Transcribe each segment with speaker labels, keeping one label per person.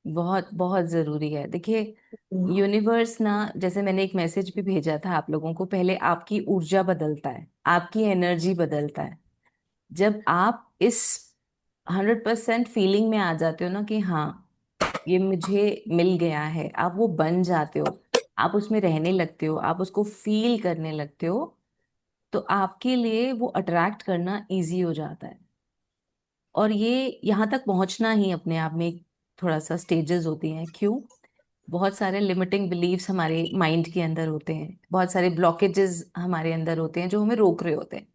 Speaker 1: बहुत बहुत जरूरी है। देखिए,
Speaker 2: हम्म।
Speaker 1: यूनिवर्स ना, जैसे मैंने एक मैसेज भी भेजा था आप लोगों को, पहले आपकी ऊर्जा बदलता है, आपकी एनर्जी बदलता है। जब आप इस 100% फीलिंग में आ जाते हो ना कि हाँ, ये मुझे मिल गया है, आप वो बन जाते हो, आप उसमें रहने लगते हो, आप उसको फील करने लगते हो, तो आपके लिए वो अट्रैक्ट करना इजी हो जाता है। और ये यहाँ तक पहुंचना ही अपने आप में एक थोड़ा सा स्टेजेस होती हैं। क्यों? बहुत सारे लिमिटिंग बिलीव्स हमारे माइंड के अंदर होते हैं, बहुत सारे ब्लॉकेजेस हमारे अंदर होते हैं जो हमें रोक रहे होते हैं।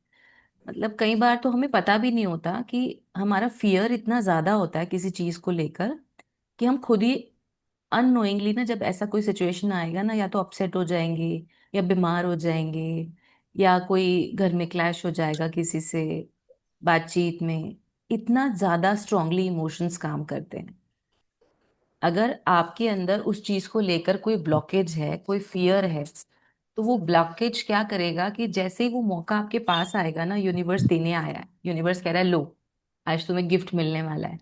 Speaker 1: मतलब कई बार तो हमें पता भी नहीं होता कि हमारा फियर इतना ज्यादा होता है किसी चीज को लेकर, कि हम खुद ही अननोइंगली ना, जब ऐसा कोई सिचुएशन आएगा ना, या तो अपसेट हो जाएंगे, या बीमार हो जाएंगे, या कोई घर में क्लैश हो जाएगा किसी से बातचीत में, इतना ज्यादा स्ट्रांगली इमोशंस काम करते हैं। अगर आपके अंदर उस चीज को लेकर कोई ब्लॉकेज है, कोई फियर है, तो वो ब्लॉकेज क्या करेगा कि जैसे ही वो मौका आपके पास आएगा ना, यूनिवर्स देने आया है, यूनिवर्स कह रहा है लो, आज तुम्हें गिफ्ट मिलने वाला है,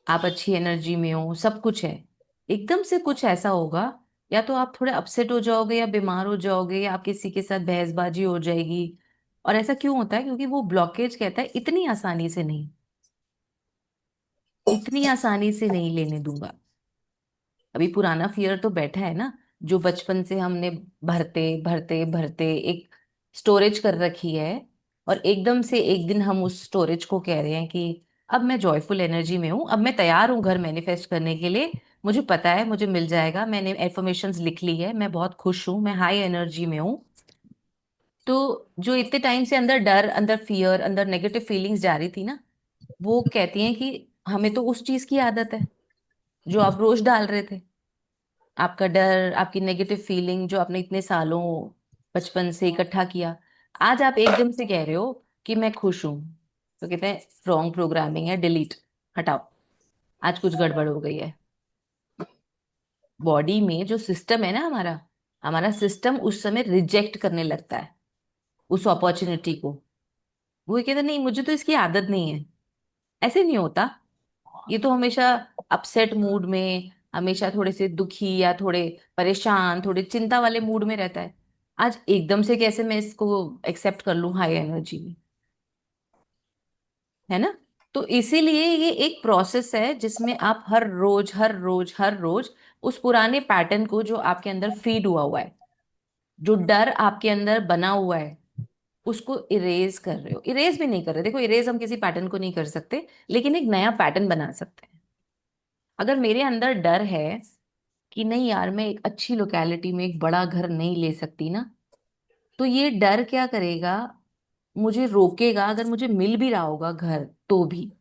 Speaker 1: आप अच्छी एनर्जी में हो, सब कुछ है, एकदम से कुछ ऐसा होगा, या तो आप थोड़े अपसेट हो जाओगे, या बीमार हो जाओगे, या आप किसी के साथ बहसबाजी हो जाएगी। और ऐसा क्यों होता है? क्योंकि वो ब्लॉकेज कहता है इतनी आसानी से नहीं, इतनी आसानी से नहीं लेने दूंगा। अभी पुराना फियर तो बैठा है ना, जो बचपन से हमने भरते भरते भरते एक स्टोरेज कर रखी है, और एकदम से एक दिन हम उस स्टोरेज को कह रहे हैं कि अब मैं जॉयफुल एनर्जी में हूं, अब मैं तैयार हूं घर मैनिफेस्ट करने के लिए, मुझे पता है मुझे मिल जाएगा, मैंने एफर्मेशंस लिख ली है, मैं बहुत खुश हूं, मैं हाई एनर्जी में हूं। तो जो इतने टाइम से अंदर डर, अंदर फियर, अंदर नेगेटिव फीलिंग्स जा रही थी ना, वो कहती हैं कि हमें तो उस चीज की आदत है जो आप रोज डाल रहे थे। आपका डर, आपकी नेगेटिव फीलिंग जो आपने इतने सालों बचपन से इकट्ठा किया, आज आप एकदम से कह रहे हो कि मैं खुश हूं, तो कहते हैं रॉन्ग प्रोग्रामिंग है, डिलीट, हटाओ, आज कुछ गड़बड़ हो गई है। बॉडी में जो सिस्टम है ना हमारा, हमारा सिस्टम उस समय रिजेक्ट करने लगता है उस अपॉर्चुनिटी को। वो ये कहता है नहीं, मुझे तो इसकी आदत नहीं है। ऐसे नहीं होता। ये तो हमेशा अपसेट मूड में, हमेशा थोड़े से दुखी या थोड़े परेशान, थोड़े चिंता वाले मूड में रहता है। आज एकदम से कैसे मैं इसको एक्सेप्ट कर लूं हाई एनर्जी में? है ना? तो इसीलिए ये एक प्रोसेस है जिसमें आप हर रोज हर रोज हर रोज उस पुराने पैटर्न को, जो आपके अंदर फीड हुआ हुआ है, जो डर आपके अंदर बना हुआ है, उसको इरेज कर रहे हो। इरेज भी नहीं कर रहे, देखो इरेज हम किसी पैटर्न को नहीं कर सकते, लेकिन एक नया पैटर्न बना सकते हैं। अगर मेरे अंदर डर है कि नहीं यार, मैं एक अच्छी लोकेलिटी में एक बड़ा घर नहीं ले सकती ना, तो ये डर क्या करेगा? मुझे रोकेगा। अगर मुझे मिल भी रहा होगा घर, तो भी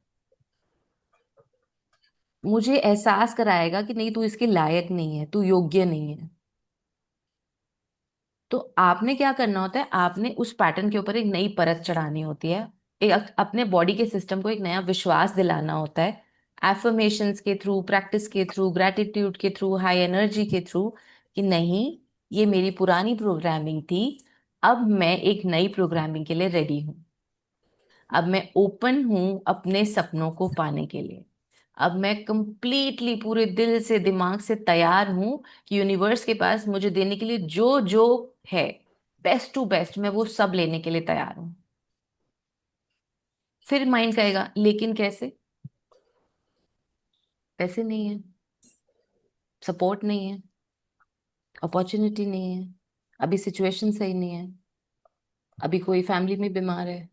Speaker 1: मुझे एहसास कराएगा कि नहीं, तू इसके लायक नहीं है, तू योग्य नहीं है। तो आपने क्या करना होता है? आपने उस पैटर्न के ऊपर एक नई परत चढ़ानी होती है, एक अपने बॉडी के सिस्टम को एक नया विश्वास दिलाना होता है, एफर्मेशंस के थ्रू, प्रैक्टिस के थ्रू, ग्रेटिट्यूड के थ्रू, हाई एनर्जी के थ्रू, कि नहीं, ये मेरी पुरानी प्रोग्रामिंग थी, अब मैं एक नई प्रोग्रामिंग के लिए रेडी हूँ। अब मैं ओपन हूँ अपने सपनों को पाने के लिए। अब मैं कंप्लीटली पूरे दिल से, दिमाग से तैयार हूं कि यूनिवर्स के पास मुझे देने के लिए जो जो है, बेस्ट टू बेस्ट, मैं वो सब लेने के लिए तैयार हूं। फिर माइंड कहेगा लेकिन कैसे? पैसे नहीं है, सपोर्ट नहीं है, अपॉर्चुनिटी नहीं है, अभी सिचुएशन सही नहीं है, अभी कोई फैमिली में बीमार है,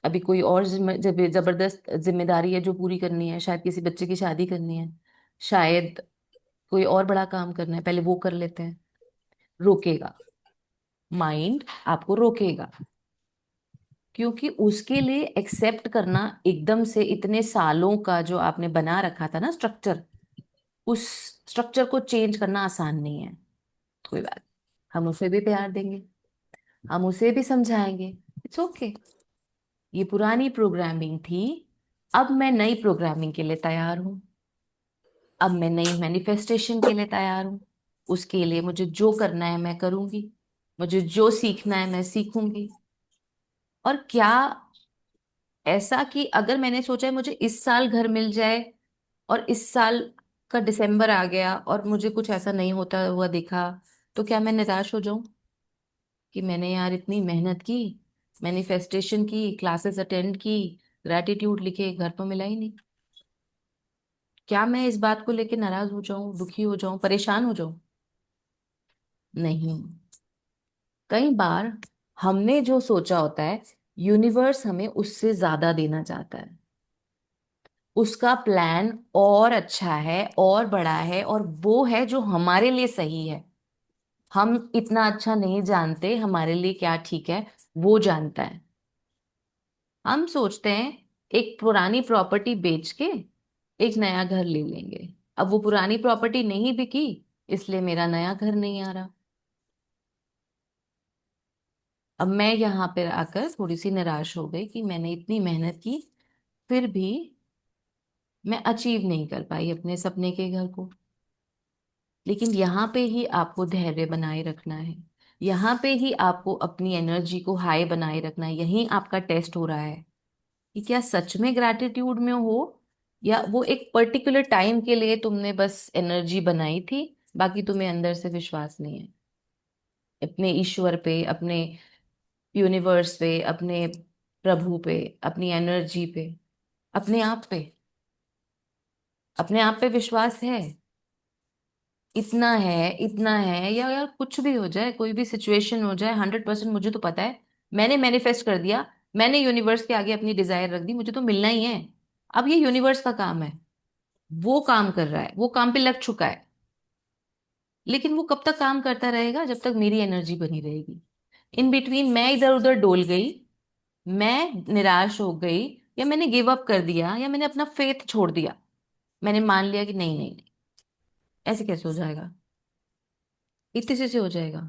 Speaker 1: अभी कोई और जबरदस्त जिम्मेदारी है जो पूरी करनी है, शायद किसी बच्चे की शादी करनी है, शायद कोई और बड़ा काम करना है, पहले वो कर लेते हैं। रोकेगा। माइंड आपको रोकेगा, क्योंकि उसके लिए एक्सेप्ट करना एकदम से इतने सालों का जो आपने बना रखा था ना स्ट्रक्चर, उस स्ट्रक्चर को चेंज करना आसान नहीं है। कोई बात, हम उसे भी प्यार देंगे, हम उसे भी समझाएंगे, इट्स ओके, ये पुरानी प्रोग्रामिंग थी, अब मैं नई प्रोग्रामिंग के लिए तैयार हूँ, अब मैं नई मैनिफेस्टेशन के लिए तैयार हूँ। उसके लिए मुझे जो करना है मैं करूंगी, मुझे जो सीखना है मैं सीखूंगी। और क्या ऐसा कि अगर मैंने सोचा है मुझे इस साल घर मिल जाए, और इस साल का दिसंबर आ गया और मुझे कुछ ऐसा नहीं होता हुआ दिखा, तो क्या मैं निराश हो जाऊं कि मैंने यार इतनी मेहनत की, मैनिफेस्टेशन की, क्लासेस अटेंड की, ग्रैटिट्यूड लिखे, घर तो मिला ही नहीं? क्या मैं इस बात को लेके नाराज हो जाऊं, दुखी हो जाऊं, परेशान हो जाऊं? नहीं। कई बार हमने जो सोचा होता है, यूनिवर्स हमें उससे ज्यादा देना चाहता है। उसका प्लान और अच्छा है और बड़ा है, और वो है जो हमारे लिए सही है। हम इतना अच्छा नहीं जानते हमारे लिए क्या ठीक है, वो जानता है। हम सोचते हैं एक पुरानी प्रॉपर्टी बेच के एक नया घर ले लेंगे। अब वो पुरानी प्रॉपर्टी नहीं बिकी, इसलिए मेरा नया घर नहीं आ रहा। अब मैं यहाँ पे आकर थोड़ी सी निराश हो गई कि मैंने इतनी मेहनत की, फिर भी मैं अचीव नहीं कर पाई अपने सपने के घर को। लेकिन यहाँ पे ही आपको धैर्य बनाए रखना है। यहाँ पे ही आपको अपनी एनर्जी को हाई बनाए रखना है। यही आपका टेस्ट हो रहा है कि क्या सच में ग्रैटिट्यूड में हो, या वो एक पर्टिकुलर टाइम के लिए तुमने बस एनर्जी बनाई थी, बाकी तुम्हें अंदर से विश्वास नहीं है अपने ईश्वर पे, अपने यूनिवर्स पे, अपने प्रभु पे, अपनी एनर्जी पे, अपने आप पे। अपने आप पे विश्वास है? इतना है, इतना है, या यार कुछ भी हो जाए, कोई भी सिचुएशन हो जाए, 100% मुझे तो पता है मैंने मैनिफेस्ट कर दिया, मैंने यूनिवर्स के आगे अपनी डिजायर रख दी, मुझे तो मिलना ही है। अब ये यूनिवर्स का काम है, वो काम कर रहा है, वो काम पे लग चुका है। लेकिन वो कब तक काम करता रहेगा? जब तक मेरी एनर्जी बनी रहेगी। इन बिटवीन मैं इधर उधर डोल गई, मैं निराश हो गई, या मैंने गिव अप कर दिया, या मैंने अपना फेथ छोड़ दिया, मैंने मान लिया कि नहीं नहीं नहीं, ऐसे कैसे हो जाएगा, इतने से हो जाएगा।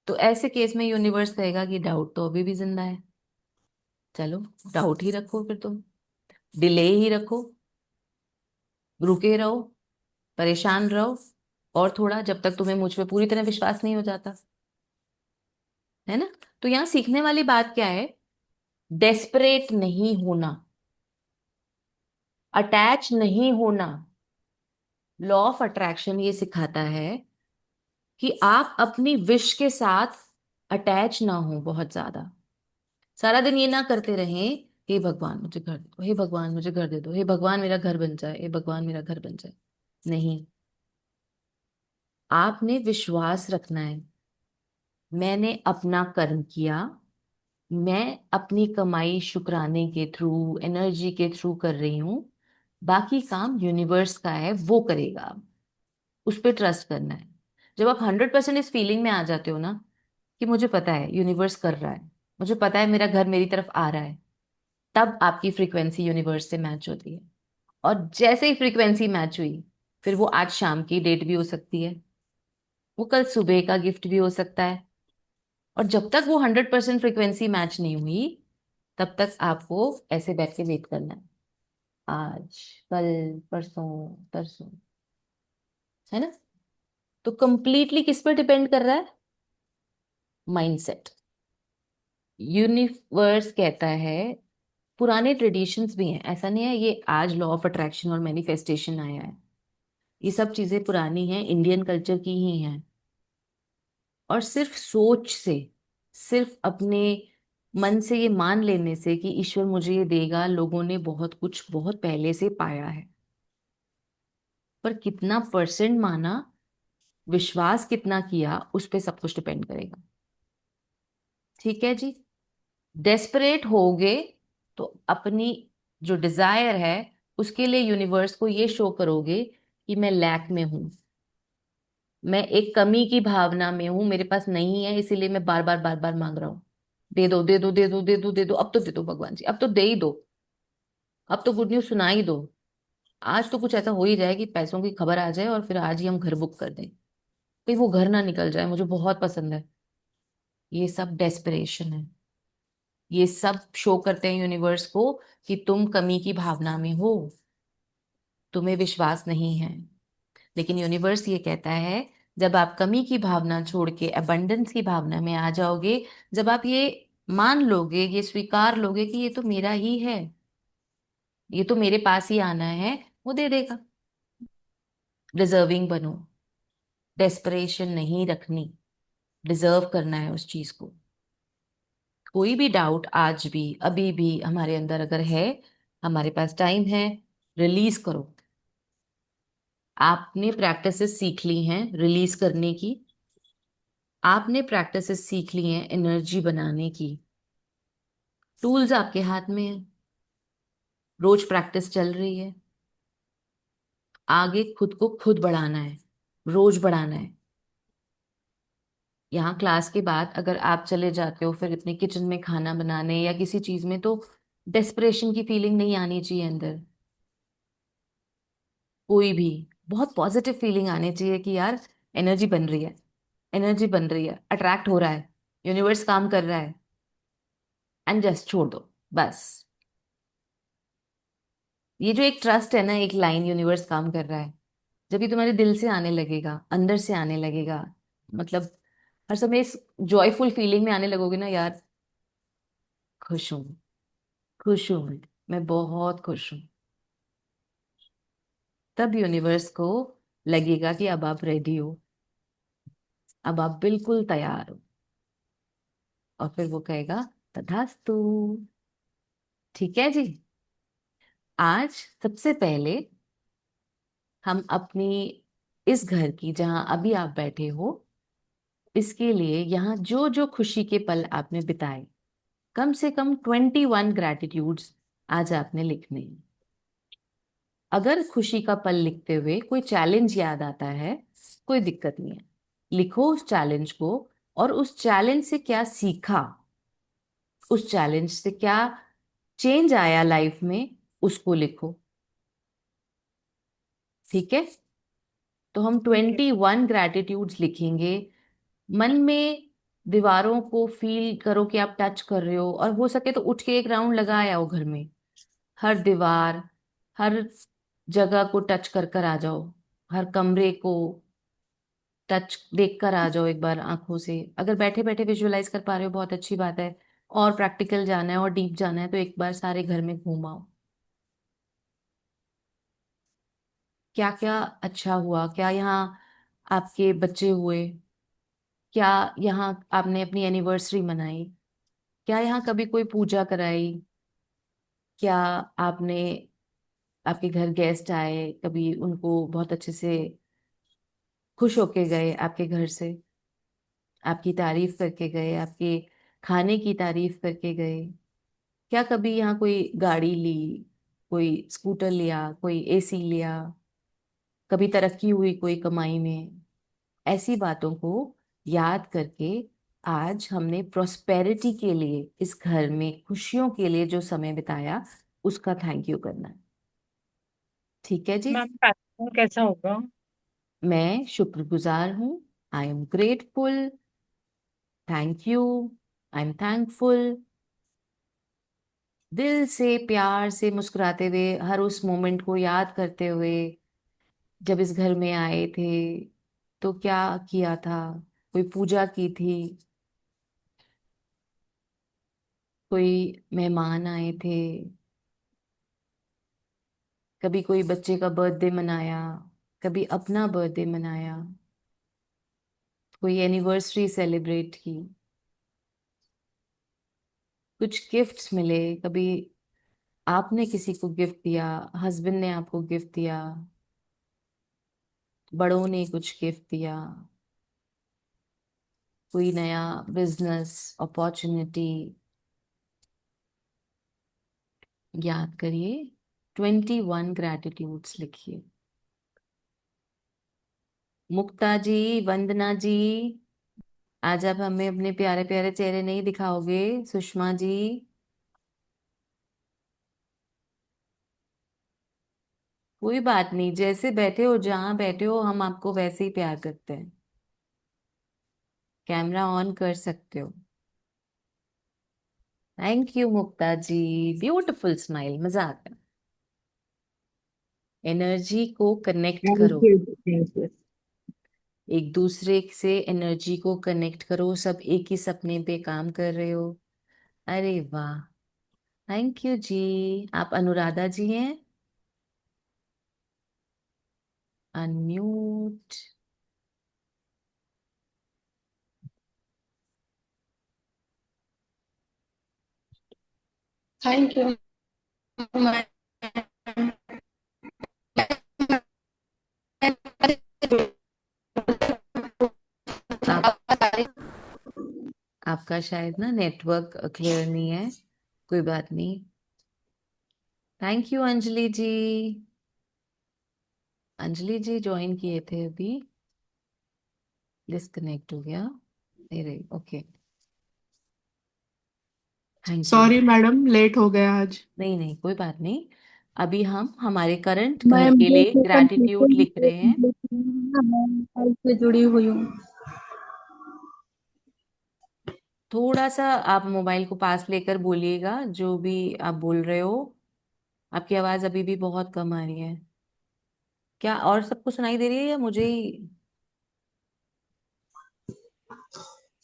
Speaker 1: तो ऐसे केस में यूनिवर्स कहेगा कि डाउट तो अभी भी जिंदा है, चलो डाउट ही रखो, फिर तुम डिले ही रखो, रुके रहो, परेशान रहो, और थोड़ा, जब तक तुम्हें मुझ पे पूरी तरह विश्वास नहीं हो जाता। है ना? तो यहाँ सीखने वाली बात क्या है? डेस्परेट नहीं होना, अटैच नहीं होना। लॉ ऑफ अट्रैक्शन ये सिखाता है कि आप अपनी विश के साथ अटैच ना हो बहुत ज्यादा। सारा दिन ये ना करते रहें, हे भगवान मुझे घर दे दो, हे भगवान मुझे घर दे दो, हे भगवान मेरा घर बन जाए, हे भगवान मेरा घर बन जाए। नहीं, आपने विश्वास रखना है, मैंने अपना कर्म किया, मैं अपनी कमाई शुक्राने के थ्रू, एनर्जी के थ्रू कर रही हूं, बाकी काम यूनिवर्स का है, वो करेगा। उस पर ट्रस्ट करना है। जब आप 100% इस फीलिंग में आ जाते हो ना कि मुझे पता है यूनिवर्स कर रहा है, मुझे पता है मेरा घर मेरी तरफ आ रहा है, तब आपकी फ्रीक्वेंसी यूनिवर्स से मैच होती है। और जैसे ही फ्रीक्वेंसी मैच हुई, फिर वो आज शाम की डेट भी हो सकती है, वो कल सुबह का गिफ्ट भी हो सकता है। और जब तक वो 100% फ्रीक्वेंसी मैच नहीं हुई, तब तक आपको ऐसे बैठ के वेट करना है, आज, कल, परसों, तरसों। है ना? तो कंप्लीटली किस पर डिपेंड कर रहा है? माइंडसेट। यूनिवर्स कहता है, पुराने ट्रेडिशंस भी हैं, ऐसा नहीं है ये आज लॉ ऑफ अट्रैक्शन और मैनिफेस्टेशन आया है। ये सब चीजें पुरानी हैं, इंडियन कल्चर की ही हैं। और सिर्फ सोच से, सिर्फ अपने मन से ये मान लेने से कि ईश्वर मुझे ये देगा, लोगों ने बहुत कुछ बहुत पहले से पाया है। पर कितना परसेंट माना, विश्वास कितना किया, उस पे सब कुछ डिपेंड करेगा। ठीक है जी? डेस्परेट होगे तो अपनी जो डिजायर है, उसके लिए यूनिवर्स को ये शो करोगे कि मैं लैक में हूं, मैं एक कमी की भावना में हूं, मेरे पास नहीं है, इसीलिए मैं बार बार बार बार मांग रहा हूं। दे दो, दे दो, दे दो, दे दो, दे दो, अब तो दे दो भगवान जी, अब तो दे ही दो, अब तो गुड न्यूज सुना ही दो। आज तो कुछ ऐसा हो ही जाए कि पैसों की खबर आ जाए और फिर आज ही हम घर बुक कर दें, कहीं वो घर ना निकल जाए, मुझे बहुत पसंद है। ये सब डेस्परेशन है। ये सब शो करते हैं यूनिवर्स को कि तुम कमी की भावना में हो, तुम्हें विश्वास नहीं है। लेकिन यूनिवर्स ये कहता है, जब आप कमी की भावना छोड़ के अबंडेंस की भावना में आ जाओगे, जब आप ये मान लोगे, ये स्वीकार लोगे कि ये तो मेरा ही है, ये तो मेरे पास ही आना है, वो दे देगा। डिजर्विंग बनो, डेस्परेशन नहीं रखनी, डिजर्व करना है उस चीज को। कोई भी डाउट आज भी अभी भी हमारे अंदर अगर है, हमारे पास टाइम है, रिलीज करो। आपने प्रैक्टिसेस सीख ली हैं रिलीज करने की, आपने प्रैक्टिसेस सीख ली हैं एनर्जी बनाने की, टूल्स आपके हाथ में है, रोज प्रैक्टिस चल रही है। आगे खुद को खुद बढ़ाना है, रोज बढ़ाना है। यहाँ क्लास के बाद अगर आप चले जाते हो फिर अपने किचन में खाना बनाने या किसी चीज में, तो डेस्परेशन की फीलिंग नहीं आनी चाहिए अंदर। कोई भी बहुत पॉजिटिव फीलिंग आनी चाहिए कि यार एनर्जी बन रही है, एनर्जी बन रही है, अट्रैक्ट हो रहा है, यूनिवर्स काम कर रहा है, एंड जस्ट छोड़ दो बस। ये जो एक ट्रस्ट है ना, एक लाइन यूनिवर्स काम कर रहा है, जब ये तुम्हारे दिल से आने लगेगा, अंदर से आने लगेगा, मतलब हर समय इस जॉयफुल फीलिंग में आने लगोगे ना यार, खुश हूँ, खुश हूँ मैं बहुत खुश हूँ, तब यूनिवर्स को लगेगा कि अब आप रेडी हो, अब आप बिल्कुल तैयार हो, और फिर वो कहेगा तथास्तु। ठीक है जी। आज सबसे पहले हम अपनी इस घर की, जहां अभी आप बैठे हो, इसके लिए यहाँ जो जो खुशी के पल आपने बिताए, कम से कम 21 ग्रैटिट्यूड्स आज आपने लिखने हैं। अगर खुशी का पल लिखते हुए कोई चैलेंज याद आता है, कोई दिक्कत नहीं है, लिखो उस चैलेंज को, और उस चैलेंज से क्या सीखा, उस चैलेंज से क्या चेंज आया लाइफ में, उसको लिखो। ठीक है। तो हम
Speaker 2: ठीक है।
Speaker 1: 21 ग्रैटिट्यूड्स लिखेंगे। मन में दीवारों को फील करो कि आप टच कर रहे हो, और हो सके तो उठ के एक राउंड लगा आओ घर में, हर दीवार, हर जगह को टच कर कर आ जाओ, हर कमरे को टच देख कर आ जाओ एक बार आंखों से। अगर बैठे बैठे विजुअलाइज कर पा रहे हो बहुत अच्छी बात है, और प्रैक्टिकल जाना है और डीप जाना है तो एक बार सारे घर में घूमाओ, क्या क्या अच्छा हुआ, क्या यहाँ आपके बच्चे हुए, क्या यहाँ आपने अपनी एनिवर्सरी मनाई, क्या यहाँ कभी कोई पूजा कराई, क्या आपने, आपके घर गेस्ट आए कभी, उनको बहुत अच्छे से खुश होके गए आपके घर से, आपकी तारीफ करके गए, आपके खाने की तारीफ करके गए। क्या कभी यहाँ कोई गाड़ी ली, कोई स्कूटर लिया, कोई एसी लिया, कभी तरक्की हुई कोई कमाई में। ऐसी बातों को याद करके आज हमने प्रोस्पेरिटी के लिए, इस घर में खुशियों के लिए जो समय बिताया, उसका थैंक यू करना है। ठीक है जी।
Speaker 2: मैम प्लेटफॉर्म कैसा होगा?
Speaker 1: मैं शुक्रगुजार हूँ, I am grateful, thank you, I am thankful. दिल से प्यार से मुस्कुराते हुए, हर उस मोमेंट को याद करते हुए, जब इस घर में आए थे तो क्या किया था, कोई पूजा की थी, कोई मेहमान आए थे, कभी कोई बच्चे का बर्थडे मनाया, कभी अपना बर्थडे मनाया, कोई एनिवर्सरी सेलिब्रेट की, कुछ गिफ्ट्स मिले, कभी आपने किसी को गिफ्ट दिया, हस्बैंड ने आपको गिफ्ट दिया, बड़ों ने कुछ गिफ्ट दिया, कोई नया बिजनेस अपॉर्चुनिटी, याद करिए, 21 ग्रैटिट्यूड्स लिखिए। मुक्ता जी, वंदना जी, आज आप हमें अपने प्यारे प्यारे चेहरे नहीं दिखाओगे? सुषमा जी, कोई बात नहीं, जैसे बैठे हो, जहां बैठे हो, हम आपको वैसे ही प्यार करते हैं। कैमरा ऑन कर सकते हो। Thank you Mukta ji, beautiful smile, मजा आता है। एनर्जी को कनेक्ट
Speaker 2: थैंक
Speaker 1: करो,
Speaker 2: यू, थैंक यू।
Speaker 1: एक दूसरे से एनर्जी को कनेक्ट करो, सब एक ही सपने पे काम कर रहे हो। अरे वाह, थैंक यू जी। आप अनुराधा जी हैं? अनम्यूट।
Speaker 3: Thank you ma'am.
Speaker 1: आप आपका शायद ना नेटवर्क क्लियर नहीं है। कोई बात नहीं। Thank you Anjali ji. Anjali ji join किए थे अभी, डिस्कनेक्ट हो गया। नहीं रही, okay. Thank you.
Speaker 4: Sorry madam, late हो गया आज।
Speaker 1: नहीं नहीं, कोई बात नहीं। अभी हम हमारे करंट घर
Speaker 3: मैम
Speaker 1: के
Speaker 3: ये
Speaker 1: लिए
Speaker 3: सेशन पीछे
Speaker 1: ग्रैटिट्यूड
Speaker 3: ही
Speaker 1: लिख
Speaker 3: से
Speaker 1: रहे हैं।
Speaker 3: complete हुआ है ना, मैं कल से जुड़ी हुई हूँ।
Speaker 1: थोड़ा सा आप मोबाइल को पास लेकर बोलिएगा जो भी आप बोल रहे हो। आपकी आवाज अभी भी बहुत कम आ रही है। क्या और सबको सुनाई दे रही है या मुझे ही?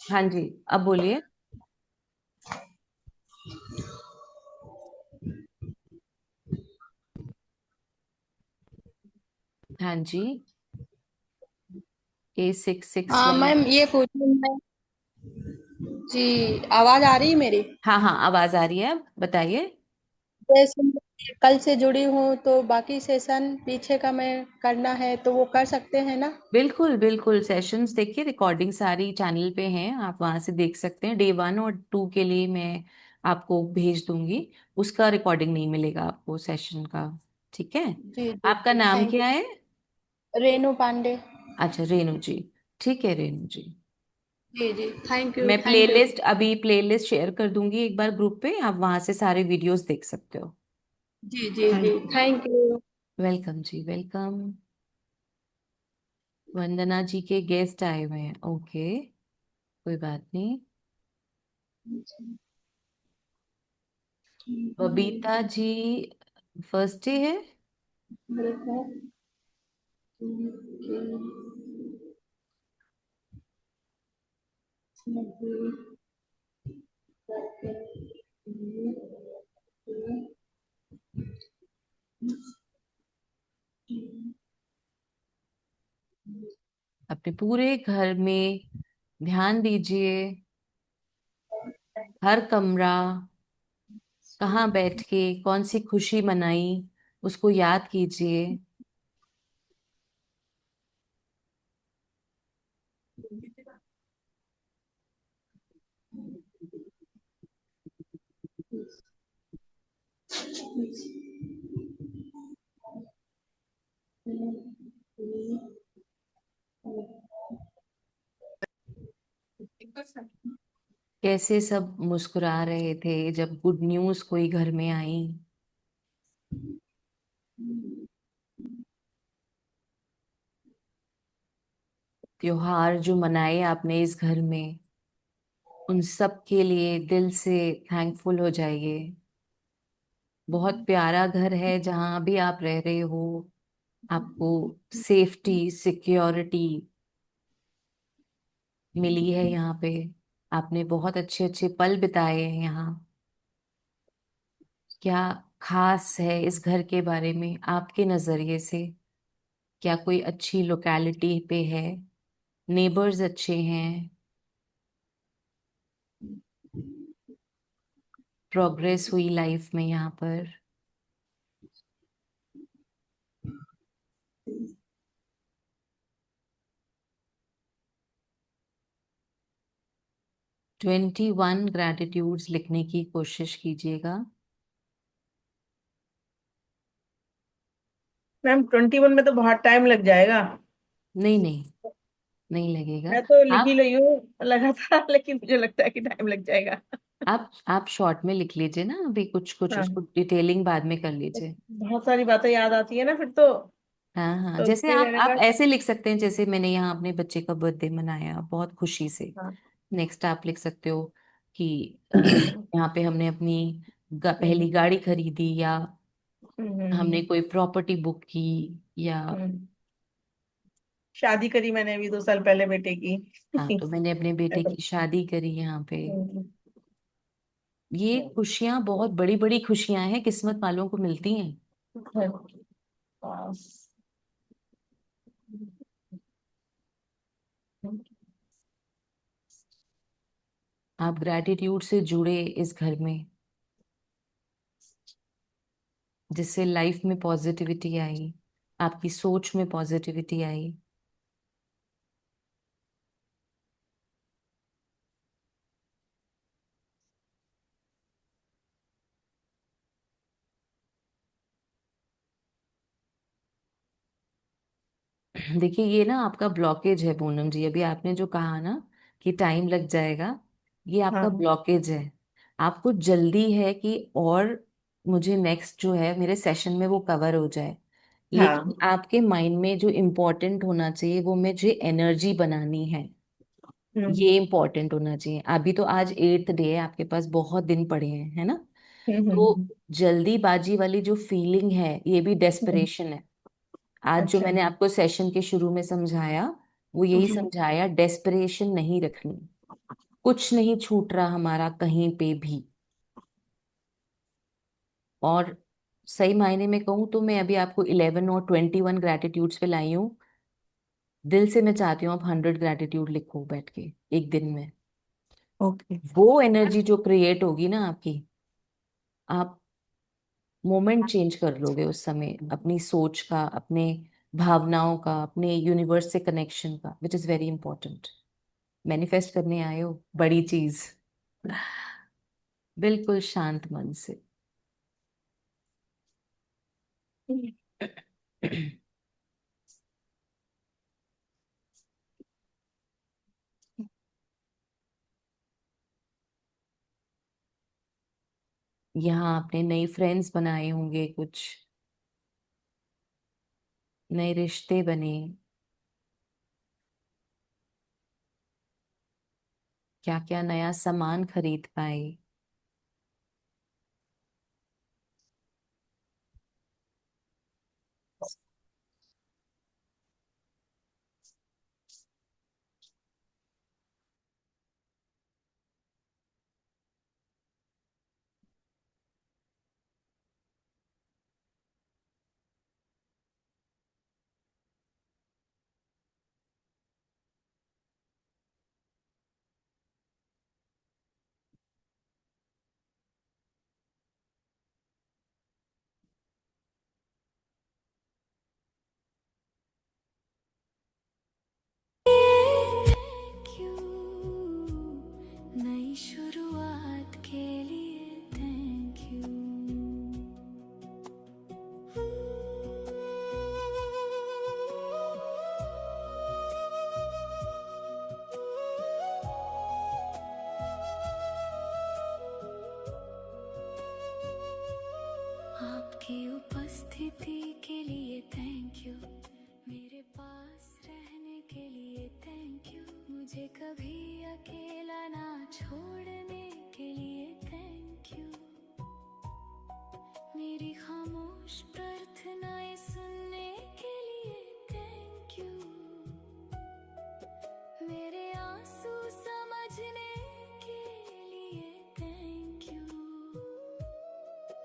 Speaker 1: हाँ जी, अब बोलिए। हाँ जी।
Speaker 3: हाँ
Speaker 1: A661।
Speaker 3: मैम, ये पूछ रही मैं। जी, आवाज आ रही है मेरी?
Speaker 1: हाँ हाँ, आवाज आ रही है, अब बताइए।
Speaker 3: जैसे मैं कल से जुड़ी हूँ तो बाकी सेशन पीछे का मैं करना है तो वो कर सकते हैं ना?
Speaker 1: बिल्कुल बिल्कुल, सेशंस देखिए, रिकॉर्डिंग सारी चैनल पे हैं, आप वहां से देख सकते हैं। डे 1 और 2 के लिए मैं आपको भेज दूंगी। उसका रिकॉर्डिंग नहीं मिलेगा आपको सेशन का। ठीक है।
Speaker 3: जी जी
Speaker 1: आपका
Speaker 3: जी,
Speaker 1: नाम
Speaker 3: थैंक
Speaker 1: क्या
Speaker 3: यू।
Speaker 1: है?
Speaker 3: रेनू पांडे।
Speaker 1: अच्छा, रेणु जी। ठीक है रेणु जी।
Speaker 3: जी जी, थैंक यू
Speaker 1: मैं
Speaker 3: थैंक यू।
Speaker 1: प्लेलिस्ट अभी प्लेलिस्ट शेयर कर दूंगी एक बार ग्रुप पे, आप वहां से सारे वीडियोस देख सकते हो।
Speaker 3: जी जी जी,
Speaker 4: thank you.
Speaker 3: Thank you.
Speaker 1: Welcome जी, वेलकम। वंदना जी के गेस्ट आए हुए हैं, ओके। कोई बात नहीं। बबीता जी फर्स्ट डे है। अपने पूरे घर में ध्यान दीजिए। हर कमरा, कहाँ बैठ के कौन सी खुशी मनाई, उसको याद कीजिए। कैसे सब मुस्कुरा रहे थे जब गुड न्यूज कोई घर में आई। त्योहार जो मनाए आपने इस घर में, उन सब के लिए दिल से थैंकफुल हो जाइए। बहुत प्यारा घर है जहां भी आप रह रहे हो। आपको सेफ्टी, सिक्योरिटी मिली है यहाँ पे। आपने बहुत अच्छे अच्छे पल बिताए हैं यहाँ। क्या खास है इस घर के बारे में आपके नजरिए से? क्या कोई अच्छी लोकेलिटी पे है? नेबर्स अच्छे हैं? प्रोग्रेस हुई लाइफ में यहाँ पर? 21 ग्रैटिट्यूड्स लिखने की कोशिश कीजिएगा।
Speaker 2: मैम 21 में तो बहुत टाइम लग जाएगा।
Speaker 1: नहीं नहीं, नहीं लगेगा।
Speaker 2: मैं तो लिख ही
Speaker 1: आप
Speaker 2: रही हूँ लगातार, लेकिन मुझे लगता है कि टाइम लग जाएगा।
Speaker 1: आप शॉर्ट में लिख लीजिए ना, अभी कुछ कुछ, उसको
Speaker 2: हाँ,
Speaker 1: डिटेलिंग बाद में कर
Speaker 2: तो
Speaker 1: लीजिए।
Speaker 2: बहुत सारी बातें याद आती है ना फिर तो।
Speaker 1: हाँ हाँ,
Speaker 2: तो
Speaker 1: जैसे
Speaker 2: फिर
Speaker 1: आप
Speaker 2: मैंने
Speaker 1: आप
Speaker 2: कहा।
Speaker 1: ऐसे लिख सकते हैं जैसे मैंने यहाँ अपने बच्चे का बर्थडे मनाया बहुत खुशी से।
Speaker 2: हाँ।
Speaker 1: नेक्स्ट आप लिख सकते हो कि यहाँ पे हमने अपनी पहली
Speaker 2: हम्म,
Speaker 1: गाड़ी खरीदी, या
Speaker 2: हम्म,
Speaker 1: हमने कोई प्रॉपर्टी बुक की, या
Speaker 2: हम्म। शादी करी मैंने अभी 2 साल पहले बेटे की।
Speaker 1: हाँ, तो मैंने अपने बेटे
Speaker 2: ऐसा।
Speaker 1: की शादी करी यहाँ पे।
Speaker 2: हम्म,
Speaker 1: ये खुशियां बहुत बड़ी बड़ी खुशियां हैं, किस्मत वालों को मिलती हैं।
Speaker 2: घर के पास।
Speaker 1: आप ग्रैटिट्यूड से जुड़े इस घर में, जिससे लाइफ में पॉजिटिविटी आई, आपकी सोच में पॉजिटिविटी आई। देखिए, ये ना आपका ब्लॉकेज है पूनम जी, अभी आपने जो कहा ना कि टाइम लग जाएगा, ये आपका
Speaker 2: हाँ
Speaker 1: ब्लॉकेज है। आपको जल्दी है कि और मुझे नेक्स्ट जो है मेरे सेशन में वो कवर हो जाए, लेकिन
Speaker 2: हाँ।
Speaker 1: आपके माइंड में जो इम्पोर्टेंट होना चाहिए वो मुझे एनर्जी बनानी है,
Speaker 2: हम्म
Speaker 1: ये इम्पोर्टेंट होना चाहिए। अभी तो आज 8th डे है, आपके पास बहुत दिन पड़े हैं, है ना? तो
Speaker 2: हम्म।
Speaker 1: जल्दीबाजी वाली जो फीलिंग है ये भी
Speaker 2: हम्म,
Speaker 1: डेस्परेशन है। आज जो
Speaker 2: अच्छा।
Speaker 1: मैंने आपको सेशन के शुरू में समझाया, वो यही
Speaker 2: हम्म,
Speaker 1: समझाया, डेस्परेशन नहीं रखनी। कुछ नहीं छूट रहा हमारा कहीं पे भी। और सही मायने में कहूँ तो मैं अभी आपको 11 और 21 ग्रेटिट्यूड्स पे लाई हूँ। दिल से मैं चाहती हूँ आप 100 ग्रेटिट्यूड लिखो बैठ के एक दिन में।
Speaker 2: ओके।
Speaker 1: वो एनर्जी जो क्रिएट होगी ना आपकी, आप मोमेंट चेंज कर लोगे उस समय, अपनी सोच का, अपने भावनाओं का, अपने यूनिवर्स से कनेक्शन का, which is very important. Manifest करने आए हो बड़ी चीज, बिल्कुल शांत मन से। यहाँ आपने नई फ्रेंड्स बनाए होंगे, कुछ नए रिश्ते बने, क्या क्या नया सामान खरीद पाए।
Speaker 5: थैंक यू नई शुरुआत के लिए थैंक यू आपकी उपस्थिति के लिए थैंक यू मेरे पास रहने के लिए थैंक यू मुझे कभी अकेला ना छोड़ने के लिए थैंक यू मेरी खामोश प्रार्थनाएं सुनने के लिए थैंक यू मेरे आंसू समझने के लिए थैंक यू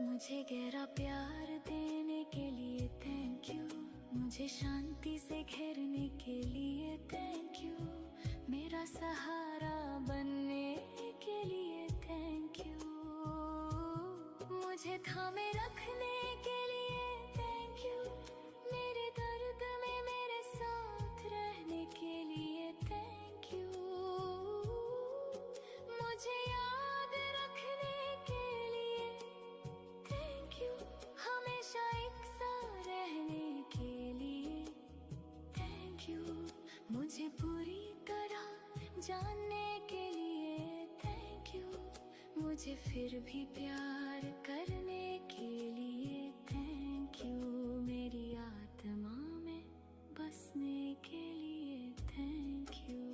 Speaker 5: मुझे गहरा प्यार देने के लिए थैंक यू मुझे शांति से घेरने के लिए थैंक यू मेरा सहारा बनने के लिए थैंक यू मुझे थामे रखने के लिए थैंक यू मेरे दर्द में मेरे साथ रहने के लिए थैंक यू मुझे याद रखने के लिए थैंक यू हमेशा एक साथ रहने के लिए थैंक यू मुझे पूरी तरह जानने के लिए थैंक यू मुझे फिर भी प्यार करने के लिए थैंक यू मेरी आत्मा में बसने के लिए थैंक यू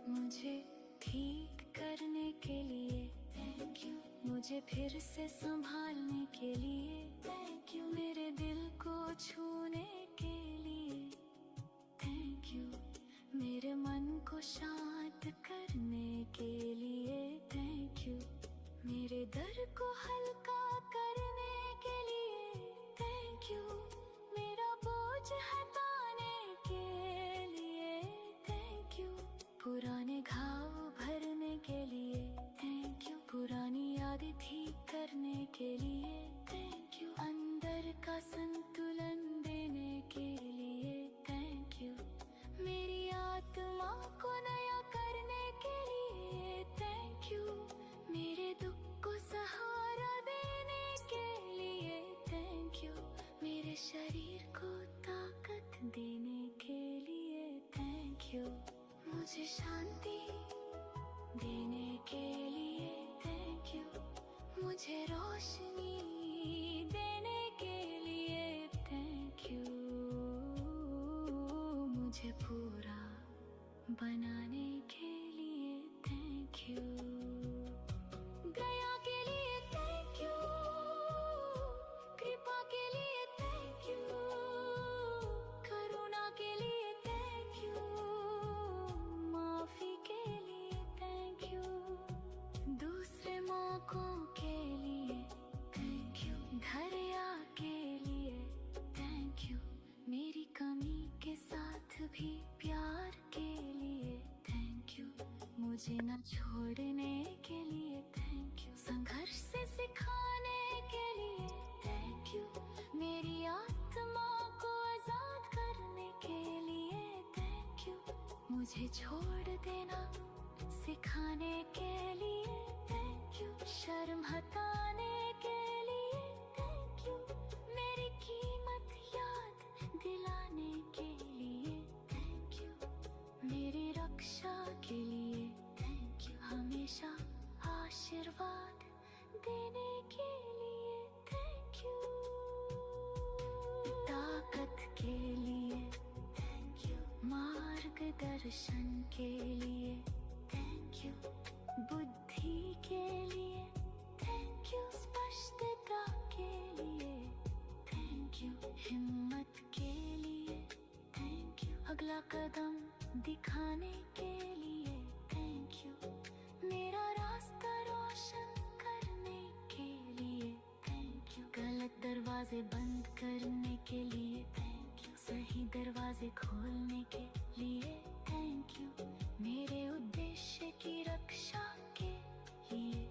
Speaker 5: मुझे ठीक करने के लिए थैंक यू फिर से संभालने के लिए थैंक यू, मेरे दिल को छूने के लिए थैंक यू, मेरे मन को शांत करने के लिए थैंक यू, मेरे दर्द को हल्का करने के लिए थैंक यू, मेरा बोझ हटाने के लिए थैंक यू, पुराने घाव भरने के लिए थैंक यू, पुरानी यादें ठीक करने के लिए थैंक यू, अंदर का संतुलन देने के लिए थैंक यू, मेरी आत्मा को नया करने के लिए थैंक यू, मेरे दुख को सहारा देने के लिए थैंक यू, मेरे शरीर को ताकत देने के लिए थैंक यू, मुझे शांति देने के लिए थैंक यू, मुझे रोशनी देने के लिए थैंक यू, मुझे पूरा बनाने के लिए थैंक यू, दया के लिए थैंक यू, कृपा के लिए थैंक यू, करुणा के लिए थैंक यू, माफी के लिए थैंक यू, दूसरे मौकों के लिए थैंक यू, धैर्य के लिए थैंक यू, मेरी कमी के साथ भी प्यार के लिए थैंक यू, मुझे न छोड़ने के लिए थैंक यू, संघर्ष से सिखाने के लिए थैंक यू, मेरी आत्मा को आजाद करने के लिए थैंक यू, मुझे छोड़ देना सिखाने के लिए थैंक यू, शर्म हटाने के लिए थैंक यू, मेरी कीमत याद दिलाने के लिए थैंक यू, मेरी रक्षा के लिए थैंक यू, हमेशा आशीर्वाद देने के लिए थैंक यू, ताकत के लिए थैंक यू, मार्गदर्शन के लिए थैंक यू, बुद्धि के लिए थैंक यू, स्पष्टता के लिए थैंक यू, हिम्मत के लिए थैंक यू, अगला कदम दिखाने के लिए थैंक यू, मेरा रास्ता रोशन करने के लिए थैंक यू, गलत दरवाजे बंद करने के लिए थैंक यू, सही दरवाजे खोलने के लिए थैंक यू, मेरे उद्देश्य की रक्षा के लिए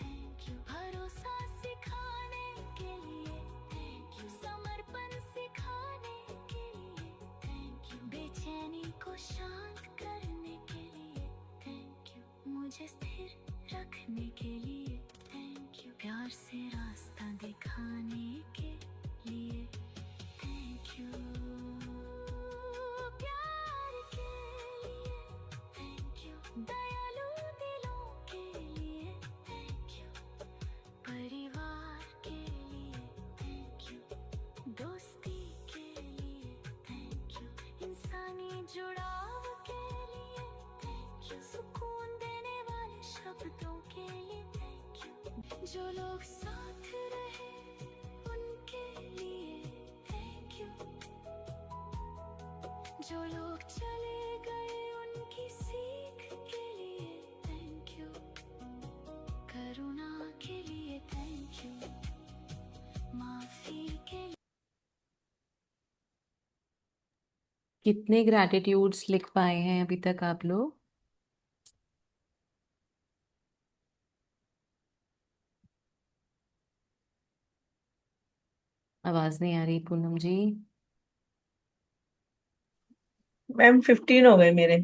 Speaker 5: थैंक यू, भरोसा सिखाने के लिए थैंक यू, समर्पण सिखाने के लिए थैंक यू, बेचैनी को शांत करने के लिए थैंक यू, मुझे स्थिर रखने के लिए थैंक यू, प्यार से रास्ता दिखाने के लिए थैंक यू, प्यार के लिए थैंक यू, दयालु दिलों के लिए थैंक यू, परिवार के लिए थैंक यू, दोस्ती के लिए थैंक यू, इंसानी जुड़ाव के लिए थैंक यू, सुकून देने वाले शब्दों के लिए थैंक यू, जो लोग साथ रहे उनके लिए थैंक यू, जो लोग चले गए उनकी सीख के लिए थैंक यू, करुणा के लिए थैंक यू, माफी के लिए
Speaker 1: कितने ग्रैटिट्यूड्स लिख पाए हैं अभी तक आप लोग? आवाज नहीं आ रही पूनम जी।
Speaker 2: मैम 15 हो गए मेरे।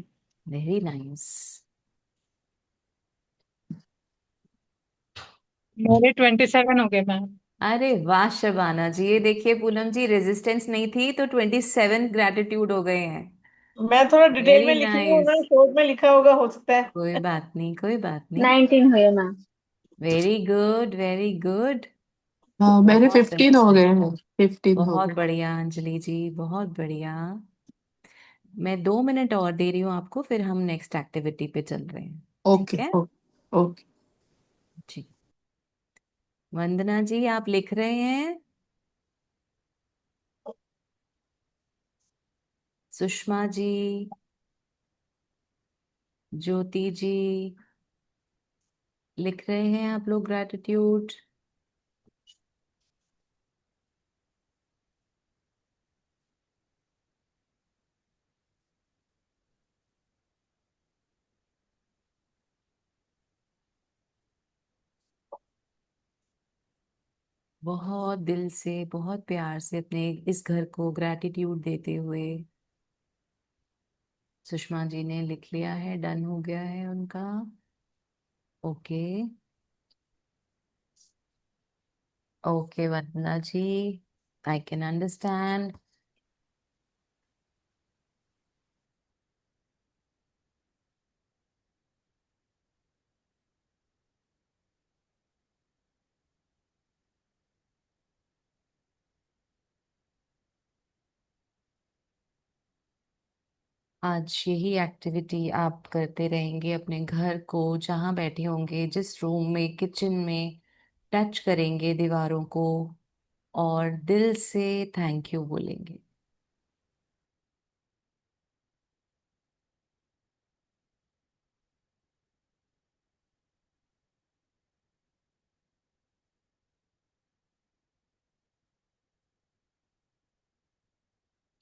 Speaker 1: Very nice.
Speaker 6: मेरे 27 हो गए मैम।
Speaker 1: अरे वाह शबाना जी, ये देखिए पूनम जी, रेजिस्टेंस नहीं थी तो 27 ग्रैटिट्यूड हो गए हैं।
Speaker 2: मैं थोड़ा डिटेल में
Speaker 1: वेरी
Speaker 2: लिखी हूँ ना,
Speaker 1: नाइस।
Speaker 2: शॉर्ट में लिखा होगा, हो सकता है।
Speaker 1: कोई बात नहीं, कोई बात नहीं।
Speaker 7: 19 हुए ma'am.
Speaker 1: Very good, very good.
Speaker 4: हाँ, मेरे
Speaker 1: बहुत
Speaker 4: 15 हो
Speaker 1: अच्छे,
Speaker 4: गए हैं। 15 हो
Speaker 1: बहुत
Speaker 4: गए।
Speaker 1: बढ़िया अंजलि जी, बहुत बढ़िया। मैं 2 मिनट और दे रही हूँ आपको, फिर हम नेक्स्ट एक्टिविटी पे चल रहे हैं। ठीक
Speaker 4: ओके
Speaker 1: है
Speaker 4: ओके ओके।
Speaker 1: जी। वंदना जी, आप लिख रहे हैं? सुषमा जी, ज्योति जी, लिख रहे हैं आप लोग ग्रैटिट्यूड? बहुत दिल से, बहुत प्यार से अपने इस घर को ग्रैटिट्यूड देते हुए सुषमा जी ने लिख लिया है, डन हो गया है उनका। Okay. Okay Vandana ji, I can understand. आज यही एक्टिविटी आप करते रहेंगे, अपने घर को जहां बैठे होंगे, जिस रूम में, किचन में, टच करेंगे दीवारों को और दिल से थैंक यू बोलेंगे।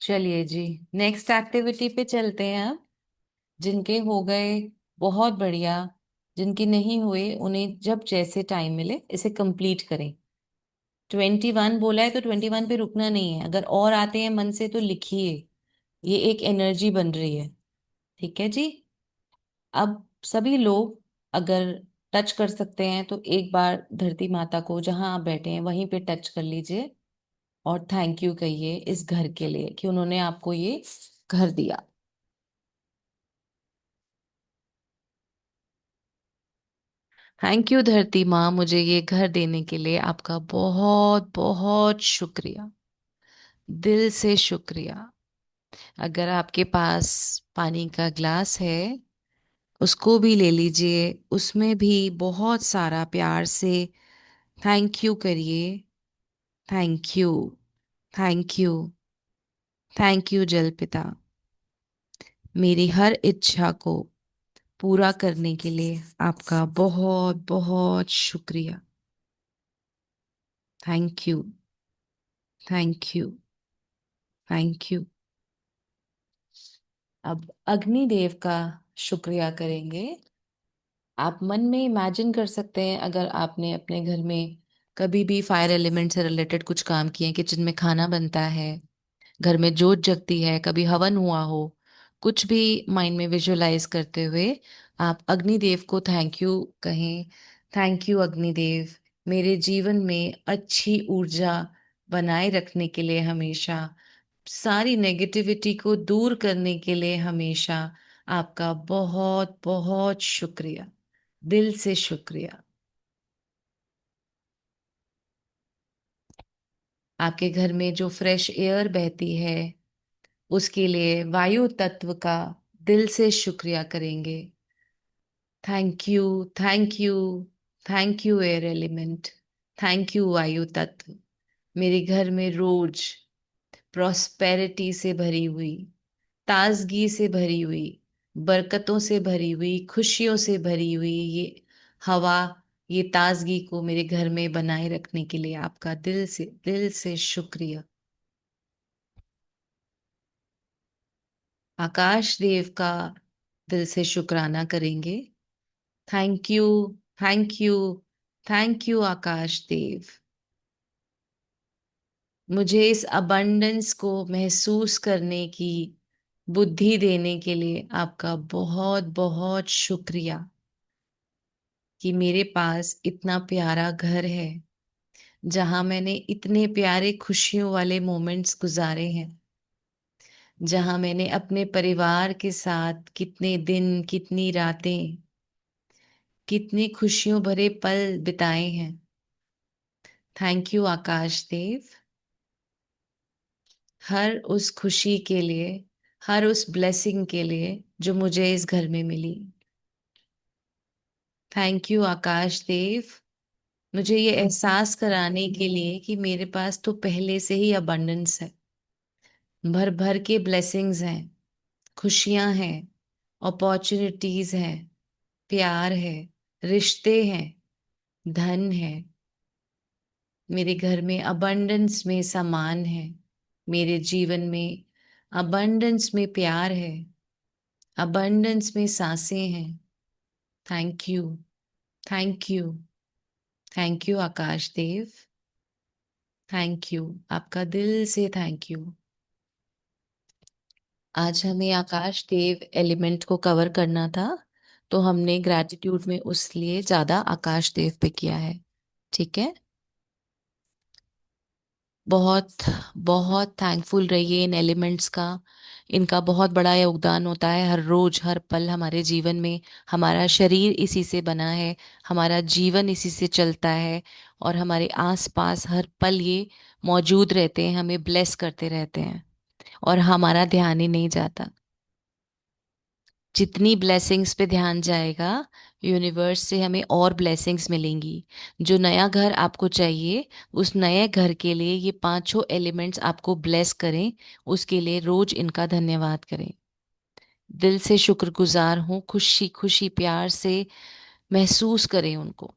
Speaker 1: चलिए जी, नेक्स्ट एक्टिविटी पे चलते हैं अब। जिनके हो गए बहुत बढ़िया, जिनके नहीं हुए उन्हें जब जैसे टाइम मिले इसे कंप्लीट करें। 21 बोला है तो 21 पे रुकना नहीं है, अगर और आते हैं मन से तो लिखिए, ये एक एनर्जी बन रही है। ठीक है जी। अब सभी लोग अगर टच कर सकते हैं तो एक बार धरती माता को जहां आप बैठे हैं वहीं पे टच कर लीजिए और थैंक यू कहिए इस घर के लिए कि उन्होंने आपको ये घर दिया। थैंक यू धरती माँ, मुझे ये घर देने के लिए आपका बहुत बहुत शुक्रिया, दिल से शुक्रिया। अगर आपके पास पानी का ग्लास है उसको भी ले लीजिए, उसमें भी बहुत सारा प्यार से थैंक यू करिए। Thank you, thank you, thank you जल पिता, मेरी हर इच्छा को पूरा करने के लिए आपका बहुत बहुत शुक्रिया। Thank you, thank you, thank you. अब अग्निदेव का शुक्रिया करेंगे। आप मन में इमेजिन कर सकते हैं, अगर आपने अपने घर में कभी भी फायर एलिमेंट से रिलेटेड कुछ काम किए, किचन में खाना बनता है, घर में जोत जगती है, कभी हवन हुआ हो, कुछ भी माइंड में विजुअलाइज करते हुए आप अग्निदेव को थैंक यू कहें। थैंक यू अग्निदेव, मेरे जीवन में अच्छी ऊर्जा बनाए रखने के लिए हमेशा, सारी नेगेटिविटी को दूर करने के लिए हमेशा आपका बहुत बहुत शुक्रिया, दिल से शुक्रिया। आपके घर में जो फ्रेश एयर बहती है उसके लिए वायु तत्व का दिल से शुक्रिया करेंगे। Thank you, thank you, thank you air element, thank you वायु तत्व, मेरे घर में रोज प्रॉस्पेरिटी से भरी हुई, ताजगी से भरी हुई, बरकतों से भरी हुई, खुशियों से भरी हुई ये हवा, ये ताजगी को मेरे घर में बनाए रखने के लिए आपका दिल से शुक्रिया। आकाश देव का दिल से शुक्राना करेंगे। Thank you, thank you, thank you Akash Dev, मुझे इस अबंडेंस को महसूस करने की बुद्धि देने के लिए आपका बहुत बहुत शुक्रिया कि मेरे पास इतना प्यारा घर है जहां मैंने इतने प्यारे खुशियों वाले मोमेंट्स गुजारे हैं, जहां मैंने अपने परिवार के साथ कितने दिन, कितनी रातें, कितने खुशियों भरे पल बिताए हैं। थैंक यू आकाश देव, हर उस खुशी के लिए, हर उस ब्लेसिंग के लिए जो मुझे इस घर में मिली। थैंक यू आकाश देव, मुझे ये एहसास कराने के लिए कि मेरे पास तो पहले से ही अबंडेंस है, भर भर के ब्लेसिंग्स हैं, खुशियां हैं, अपॉर्चुनिटीज हैं, प्यार है, रिश्ते हैं, धन है। मेरे घर में अबंडेंस में सामान है, मेरे जीवन में अबंडेंस में प्यार है, अबंडेंस में सांसें हैं। Thank you, thank you, thank you Akash Dev, thank you, आपका दिल से थैंक यू। आज हमें आकाश देव एलिमेंट को कवर करना था, तो हमने ग्रैटिट्यूड में उस लिए ज्यादा आकाश देव पे किया है। ठीक है, बहुत बहुत थैंकफुल रहिए इन एलिमेंट्स का। इनका बहुत बड़ा योगदान होता है हर रोज हर पल हमारे जीवन में। हमारा शरीर इसी से बना है, हमारा जीवन इसी से चलता है, और हमारे आसपास हर पल ये मौजूद रहते हैं, हमें ब्लेस करते रहते हैं, और हमारा ध्यान ही नहीं जाता। जितनी ब्लेसिंग्स पे ध्यान जाएगा, यूनिवर्स से हमें और ब्लेसिंग्स मिलेंगी। जो नया घर आपको चाहिए, उस नए घर के लिए ये पांचों एलिमेंट्स आपको ब्लेस करें, उसके लिए रोज इनका धन्यवाद करें। दिल से शुक्रगुजार हूँ, खुशी खुशी प्यार से महसूस करें उनको,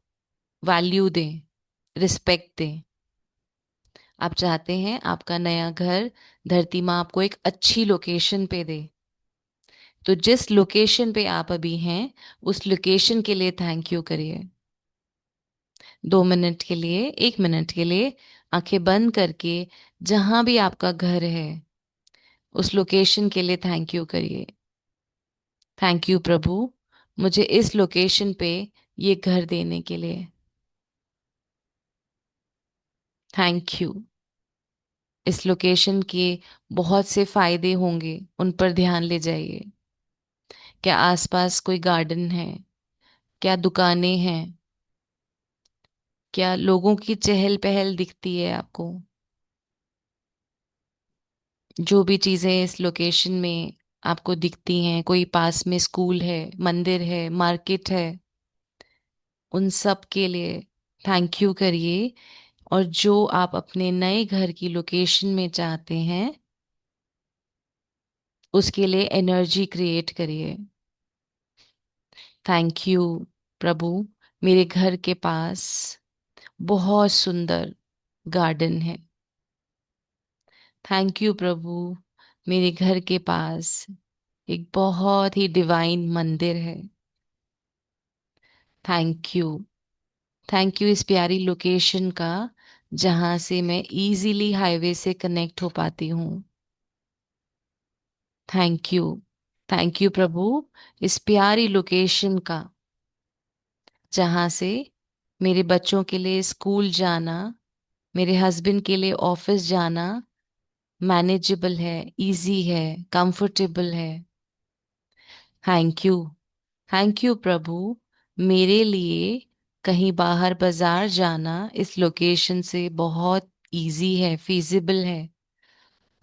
Speaker 1: वैल्यू दें, रिस्पेक्ट दें। आप चाहते हैं आपका नया घर, धरती माँ आपको एक अच्छी लोकेशन पे दे, तो जिस लोकेशन पे आप अभी हैं उस लोकेशन के लिए थैंक यू करिए। 2 मिनट के लिए, 1 मिनट के लिए आंखें बंद करके जहां भी आपका घर है उस लोकेशन के लिए थैंक यू करिए। थैंक यू प्रभु, मुझे इस लोकेशन पे ये घर देने के लिए। Thank you. इस लोकेशन के बहुत से फायदे होंगे, उन पर ध्यान ले जाइए। क्या आसपास कोई गार्डन है? क्या दुकानें हैं? क्या लोगों की चहल पहल दिखती है आपको? जो भी चीजें इस लोकेशन में आपको दिखती हैं, कोई पास में स्कूल है, मंदिर है, मार्केट है, उन सब के लिए थैंक यू करिए। और जो आप अपने नए घर की लोकेशन में चाहते हैं उसके लिए एनर्जी क्रिएट करिए। थैंक यू प्रभु, मेरे घर के पास बहुत सुंदर गार्डन है। थैंक यू प्रभु, मेरे घर के पास एक बहुत ही डिवाइन मंदिर है। थैंक यू, थैंक यू इस प्यारी लोकेशन का, जहां से मैं इजीली हाईवे से कनेक्ट हो पाती हूँ। थैंक यू, थैंक यू प्रभु इस प्यारी लोकेशन का, जहां से मेरे बच्चों के लिए स्कूल जाना, मेरे हस्बैंड के लिए ऑफिस जाना मैनेजेबल है, इजी है, कंफर्टेबल है। थैंक यू, थैंक यू प्रभु, मेरे लिए कहीं बाहर बाजार जाना इस लोकेशन से बहुत इजी है, फीजिबल है।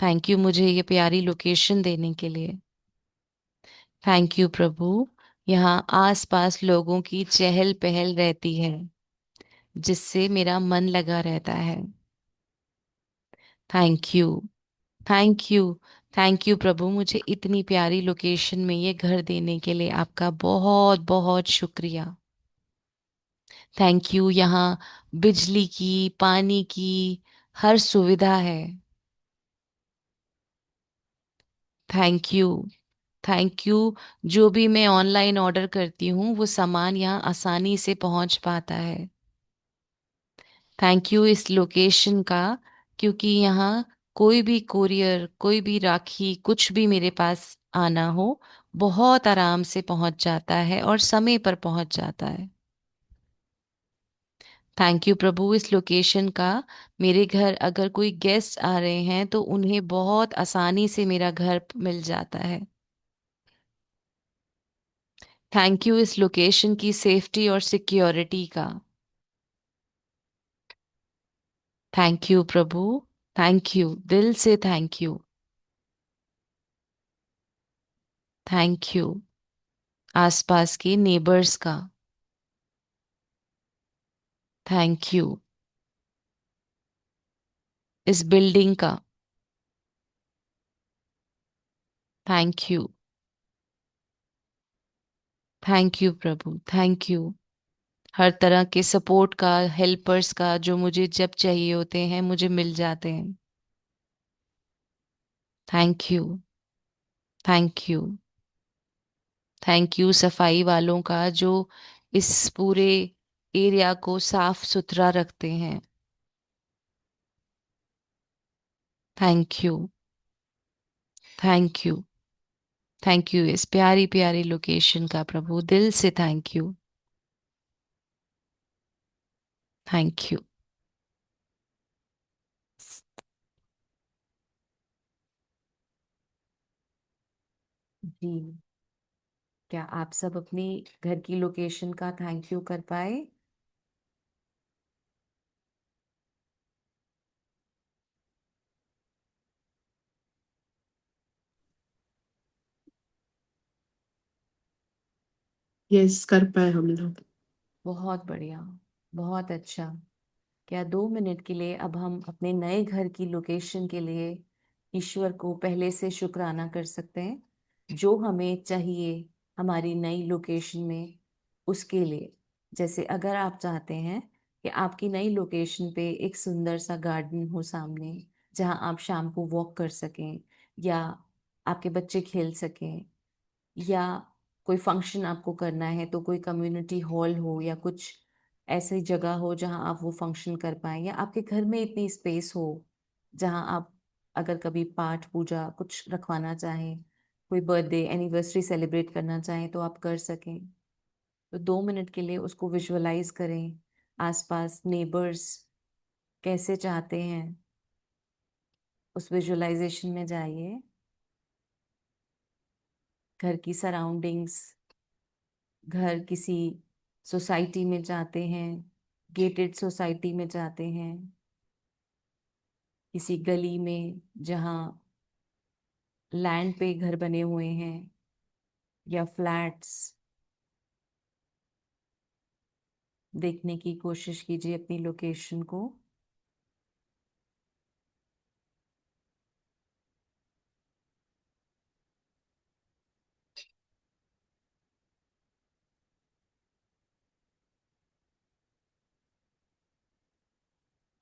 Speaker 1: थैंक यू मुझे ये प्यारी लोकेशन देने के लिए। थैंक यू प्रभु, यहाँ आसपास लोगों की चहल पहल रहती है, जिससे मेरा मन लगा रहता है। Thank you, thank you, thank you प्रभु, मुझे इतनी प्यारी लोकेशन में ये घर देने के लिए आपका बहुत बहुत शुक्रिया। थैंक यू, यहाँ बिजली की, पानी की हर सुविधा है। थैंक यू, थैंक यू, जो भी मैं ऑनलाइन ऑर्डर करती हूँ वो सामान यहाँ आसानी से पहुँच पाता है। थैंक यू इस लोकेशन का, क्योंकि यहाँ कोई भी कोरियर, कोई भी राखी, कुछ भी मेरे पास आना हो बहुत आराम से पहुँच जाता है और समय पर पहुँच जाता है। थैंक यू प्रभु इस लोकेशन का, मेरे घर अगर कोई गेस्ट आ रहे हैं तो उन्हें बहुत आसानी से मेरा घर मिल जाता है। थैंक यू इस लोकेशन की सेफ्टी और सिक्योरिटी का। थैंक यू प्रभु, थैंक यू, दिल से थैंक यू। थैंक यू आसपास के नेबर्स का। थैंक यू इस बिल्डिंग का, थैंक यू, थैंक यू प्रभु, थैंक यू हर तरह के सपोर्ट का, हेल्पर्स का, जो मुझे जब चाहिए होते हैं मुझे मिल जाते हैं। Thank you, thank you, thank you सफाई वालों का, जो इस पूरे एरिया को साफ सुथरा रखते हैं। Thank you, thank you, thank you इस प्यारी प्यारी लोकेशन का प्रभु, दिल से थैंक यू, थैंक यू। जी, क्या आप सब अपनी घर की लोकेशन का थैंक यू कर पाए?
Speaker 4: यस, कर पाए हम लोग।
Speaker 1: बहुत बढ़िया, बहुत अच्छा। क्या 2 मिनट के लिए अब हम अपने नए घर की लोकेशन के लिए ईश्वर को पहले से शुक्राना कर सकते हैं, जो हमें चाहिए हमारी नई लोकेशन में उसके लिए। जैसे अगर आप चाहते हैं कि आपकी नई लोकेशन पे एक सुंदर सा गार्डन हो सामने, जहां आप शाम को वॉक कर सकें, या आपके बच्चे खेल सकें, या कोई फंक्शन आपको करना है तो कोई कम्युनिटी हॉल हो या कुछ ऐसी जगह हो जहां आप वो फंक्शन कर पाएं, या आपके घर में इतनी स्पेस हो जहां आप अगर कभी पाठ पूजा कुछ रखवाना चाहें, कोई बर्थडे एनिवर्सरी सेलिब्रेट करना चाहें तो आप कर सकें। तो 2 मिनट के लिए उसको विजुअलाइज करें। आसपास नेबर्स कैसे चाहते हैं, उस विजुअलाइजेशन में जाइए। घर की सराउंडिंग्स, घर किसी सोसाइटी में जाते हैं, गेटेड सोसाइटी में जाते हैं, किसी गली में जहाँ लैंड पे घर बने हुए हैं या फ्लैट्स, देखने की कोशिश कीजिए अपनी लोकेशन को।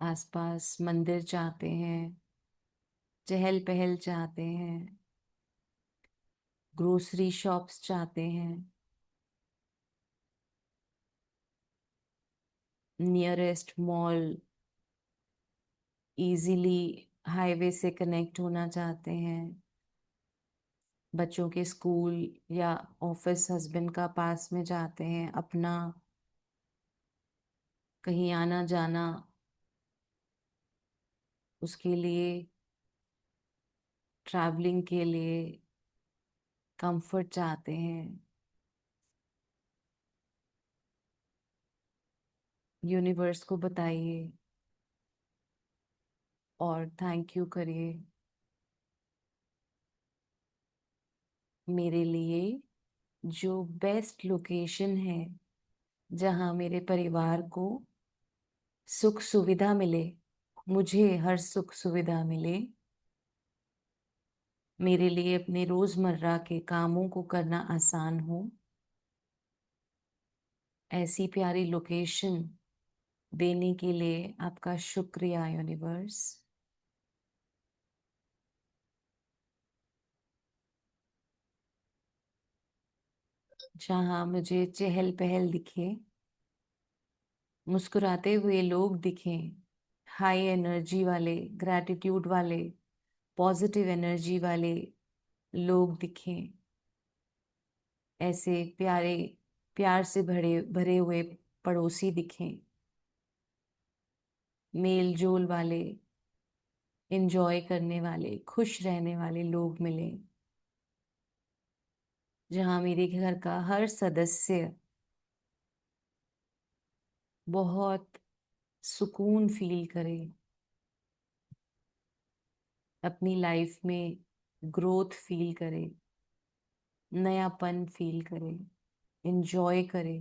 Speaker 1: आसपास मंदिर चाहते हैं, चहल पहल चाहते हैं, ग्रोसरी शॉप्स चाहते हैं, नियरेस्ट मॉल इजीली हाईवे से कनेक्ट होना चाहते हैं, बच्चों के स्कूल या ऑफिस हस्बैंड का पास में चाहते हैं, अपना कहीं आना जाना उसके लिए, ट्रैवलिंग के लिए कंफर्ट चाहते हैं। यूनिवर्स को बताइए और थैंक यू करिए मेरे लिए जो बेस्ट लोकेशन है, जहां मेरे परिवार को सुख सुविधा मिले, मुझे हर सुख सुविधा मिले, मेरे लिए अपने रोजमर्रा के कामों को करना आसान हो। ऐसी प्यारी लोकेशन देने के लिए आपका शुक्रिया यूनिवर्स। जहां मुझे चहल पहल दिखे, मुस्कुराते हुए लोग दिखें, हाई एनर्जी वाले, ग्रैटिट्यूड वाले, पॉजिटिव एनर्जी वाले लोग दिखें, ऐसे प्यारे प्यार से भरे भरे हुए पड़ोसी दिखें, मेल जोल वाले, एंजॉय करने वाले, खुश रहने वाले लोग मिलें, जहां मेरे घर का हर सदस्य बहुत सुकून फील करे, अपनी लाइफ में ग्रोथ फील करे, नयापन फील करे, एंजॉय करे।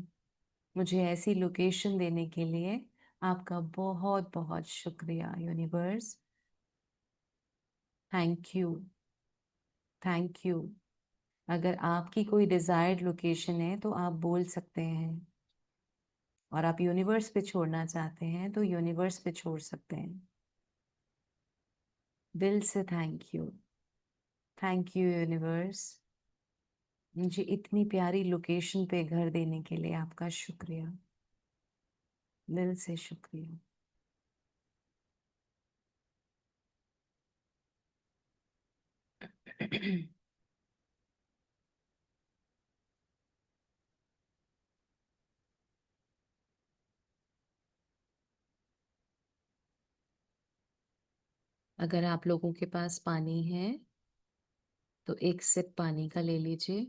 Speaker 1: मुझे ऐसी लोकेशन देने के लिए आपका बहुत बहुत शुक्रिया universe. Thank you, thank you. अगर आपकी कोई डिजायर्ड लोकेशन है तो आप बोल सकते हैं, और आप यूनिवर्स पे छोड़ना चाहते हैं तो यूनिवर्स पे छोड़ सकते हैं। दिल से थैंक यू यूनिवर्स। मुझे इतनी प्यारी लोकेशन पे घर देने के लिए आपका शुक्रिया, दिल से शुक्रिया। अगर आप लोगों के पास पानी है तो एक सिप पानी का ले लीजिए।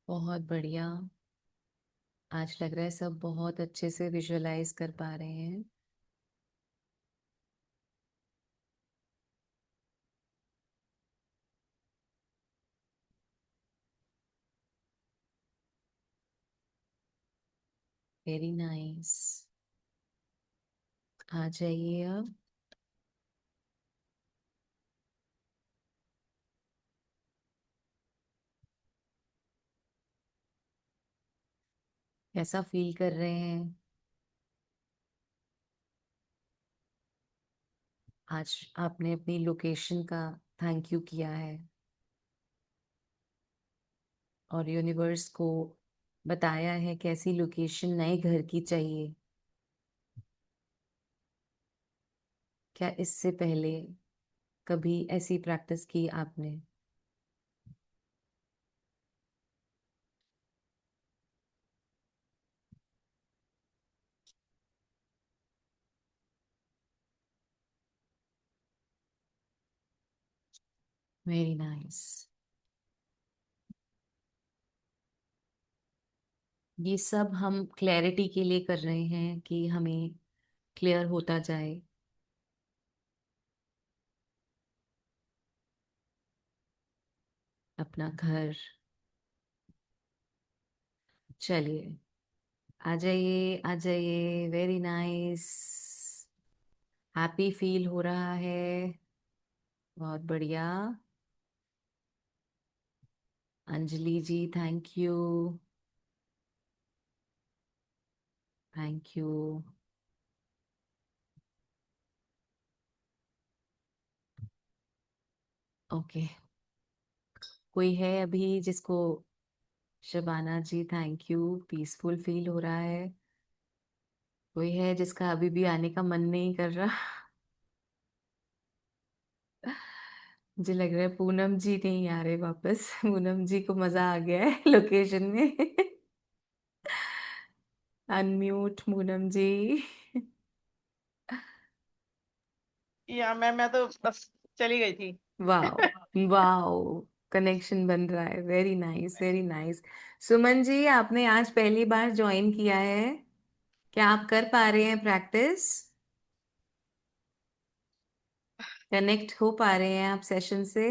Speaker 1: बहुत बढ़िया। आज लग रहा है सब बहुत अच्छे से विजुअलाइज कर पा रहे हैं। Very nice. आ जाइए अब। कैसा फील कर रहे हैं? आज आपने अपनी लोकेशन का थैंक यू किया है और यूनिवर्स को बताया है कैसी लोकेशन नए घर की चाहिए। क्या इससे पहले कभी ऐसी प्रैक्टिस की आपने? Very nice. ये सब हम क्लैरिटी के लिए कर रहे हैं कि हमें क्लियर होता जाए। अपना घर। चलिए, आ जाइए आ जाइए। Very nice. हैप्पी फील हो रहा है। बहुत बढ़िया। Anjali ji thank you, thank you. Okay, कोई है अभी जिसको? Shabana ji thank you, peaceful feel हो रहा है। कोई है जिसका अभी भी आने का मन नहीं कर रहा? मुझे लग रहा है पूनम जी नहीं आ रहे वापस। पूनम जी को मजा आ गया है लोकेशन में। अनम्यूट पूनम जी।
Speaker 2: या मैं तो बस चली गई थी।
Speaker 1: Wow, wow. कनेक्शन बन रहा है। Very nice, very nice. Suman ji, आपने आज पहली बार ज्वाइन किया है। क्या आप कर पा रहे हैं प्रैक्टिस? कनेक्ट हो पा रहे हैं आप सेशन से?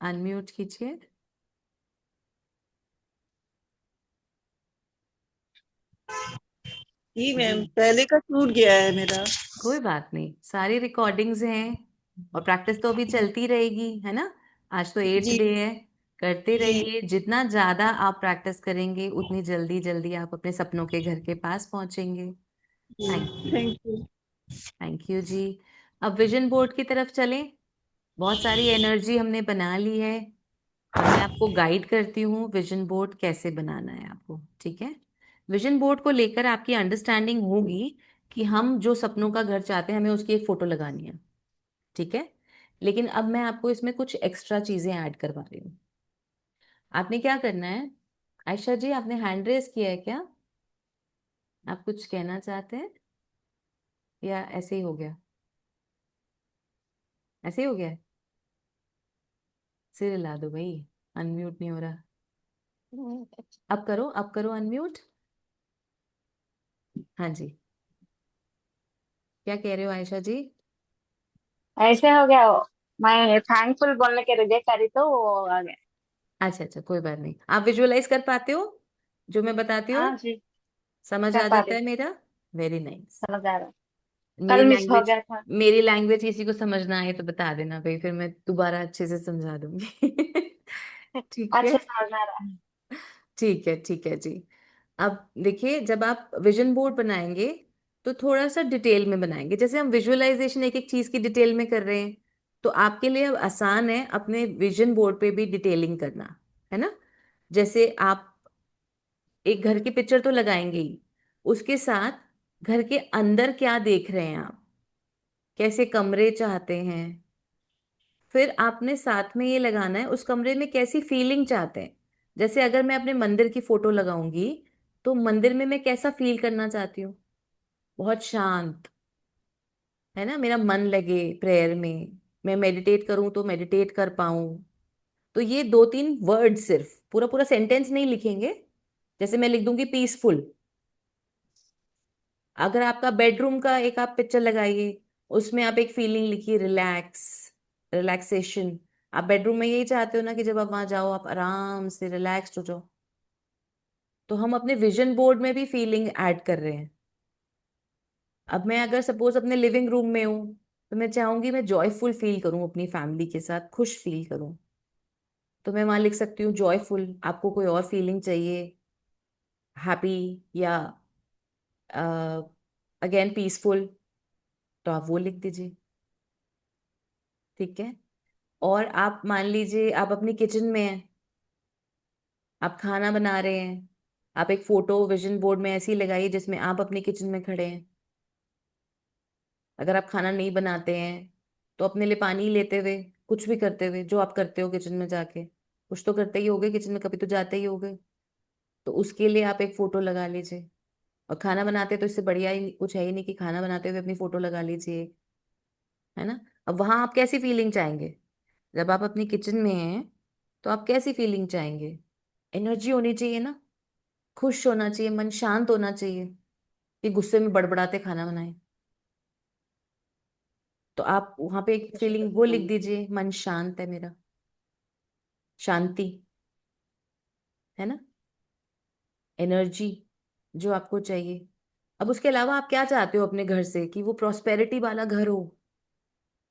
Speaker 1: अनम्यूट कीजिए।
Speaker 2: जी
Speaker 1: जी,
Speaker 2: मैम, पहले का टूट गया है मेरा।
Speaker 1: कोई बात नहीं, सारी रिकॉर्डिंग्स हैं और प्रैक्टिस तो अभी चलती रहेगी, है ना। आज तो 8th
Speaker 2: जी
Speaker 1: डे है। करते
Speaker 2: जी
Speaker 1: रहिए। जितना ज्यादा आप प्रैक्टिस करेंगे उतनी जल्दी जल्दी आप अपने सपनों के घर के पास पहुंचेंगे।
Speaker 2: जी।
Speaker 1: Thank you,
Speaker 2: thank you.
Speaker 1: Thank you जी। अब विजन बोर्ड की तरफ चलें। बहुत सारी एनर्जी हमने बना ली है और मैं आपको गाइड करती हूँ विजन बोर्ड कैसे बनाना है आपको, ठीक है। विजन बोर्ड को लेकर आपकी अंडरस्टैंडिंग होगी कि हम जो सपनों का घर चाहते हैं हमें उसकी एक फोटो लगानी है, ठीक है। लेकिन अब मैं आपको इसमें कुछ एक्स्ट्रा चीजें ऐड करवा रही हूँ। आपने क्या करना है? आयशा जी, आपने हैंड रेस किया है क्या? आप कुछ कहना चाहते हैं या ऐसे ही हो गया? ऐसे ही हो गया है? सिर हिला दो भाई, अनम्यूट नहीं हो रहा। अब करो अनम्यूट। हाँ जी, क्या कह रहे हो आयशा जी?
Speaker 7: ऐसे हो गया वो। मैं थैंकफुल बोलने के रिजेक्ट करी तो वो आ गया।
Speaker 1: अच्छा अच्छा, कोई बात नहीं। आप विजुअलाइज कर पाते हो जो मैं बताती हूँ?
Speaker 7: हाँ जी।
Speaker 1: समझ
Speaker 7: कर
Speaker 1: आ
Speaker 7: पा
Speaker 1: जाता
Speaker 7: रही।
Speaker 1: है मेरा? Very nice.
Speaker 7: समझ आ रहा।
Speaker 1: मेरी
Speaker 7: कल मिस हो
Speaker 1: लैंग्वेज
Speaker 7: गया था।
Speaker 1: मेरी लैंग्वेज किसी को समझ ना आए तो बता देना भाई, फिर मैं दोबारा अच्छे से समझा दूंगी। ठीक है।
Speaker 7: अच्छे समझ आ रहा।
Speaker 1: ठीक है, ठीक है जी। अब देखिए, जब आप विजन बोर्ड बनाएंगे तो थोड़ा सा डिटेल में बनाएंगे। जैसे हम विजुअलाइजेशन एक एक चीज की डिटेल में कर रहे हैं, तो आपके लिए अब आसान है अपने विजन बोर्ड पे भी डिटेलिंग करना, है ना? जैसे आप एक घर की पिक्चर तो लगाएंगे ही, उसके साथ घर के अंदर क्या देख रहे हैं आप, कैसे कमरे चाहते हैं, फिर आपने साथ में ये लगाना है उस कमरे में कैसी फीलिंग चाहते हैं। जैसे अगर मैं अपने मंदिर की फोटो लगाऊंगी, तो मंदिर में मैं कैसा फील करना चाहती हूँ? बहुत शांत, है ना? मेरा मन लगे प्रेयर में, मैं मेडिटेट करूं तो मेडिटेट कर पाऊं। तो ये दो तीन वर्ड, सिर्फ पूरा पूरा सेंटेंस नहीं लिखेंगे। जैसे मैं लिख दूंगी पीसफुल। अगर आपका बेडरूम का एक आप पिक्चर लगाइए, उसमें आप एक फीलिंग लिखिए, रिलैक्स, रिलैक्सेशन। आप बेडरूम में यही चाहते हो ना कि जब आप वहां जाओ आप आराम से रिलैक्स्ड हो जाओ। तो हम अपने विजन बोर्ड में भी फीलिंग ऐड कर रहे हैं। अब मैं अगर सपोज अपने लिविंग रूम में हूँ, तो मैं चाहूंगी मैं जॉयफुल फील करूं, अपनी फैमिली के साथ खुश फील करूं। तो मैं वहां लिख सकती हूँ जॉयफुल। आपको कोई और फीलिंग चाहिए, हैप्पी या अगेन पीसफुल, तो आप वो लिख दीजिए। ठीक है। और आप मान लीजिए आप अपनी किचन में हैं, आप खाना बना रहे हैं, आप एक फोटो विजन बोर्ड में ऐसी लगाइए जिसमें आप अपनी किचन में खड़े हैं। अगर आप खाना नहीं बनाते हैं, तो अपने लिए पानी लेते हुए, कुछ भी करते हुए, जो आप करते हो किचन में जाके, कुछ तो करते ही होगे किचन में, कभी तो जाते ही होगे, तो उसके लिए आप एक फोटो लगा लीजिए। और खाना बनाते तो इससे बढ़िया ही कुछ है ही नहीं कि खाना बनाते हुए अपनी फोटो लगा लीजिए, है ना? अब वहां आप कैसी फीलिंग चाहेंगे? जब आप अपनी किचन में हैं, तो आप कैसी फीलिंग चाहेंगे? एनर्जी होनी चाहिए ना, खुश होना चाहिए, मन शांत होना चाहिए कि गुस्से में बड़बड़ाते खाना बनाए। तो आप वहां पे एक फीलिंग वो लिख दीजिए, मन शांत है मेरा, शांति, है ना? एनर्जी जो आपको चाहिए। अब उसके अलावा आप क्या चाहते हो अपने घर से? कि वो प्रॉस्पेरिटी वाला घर हो,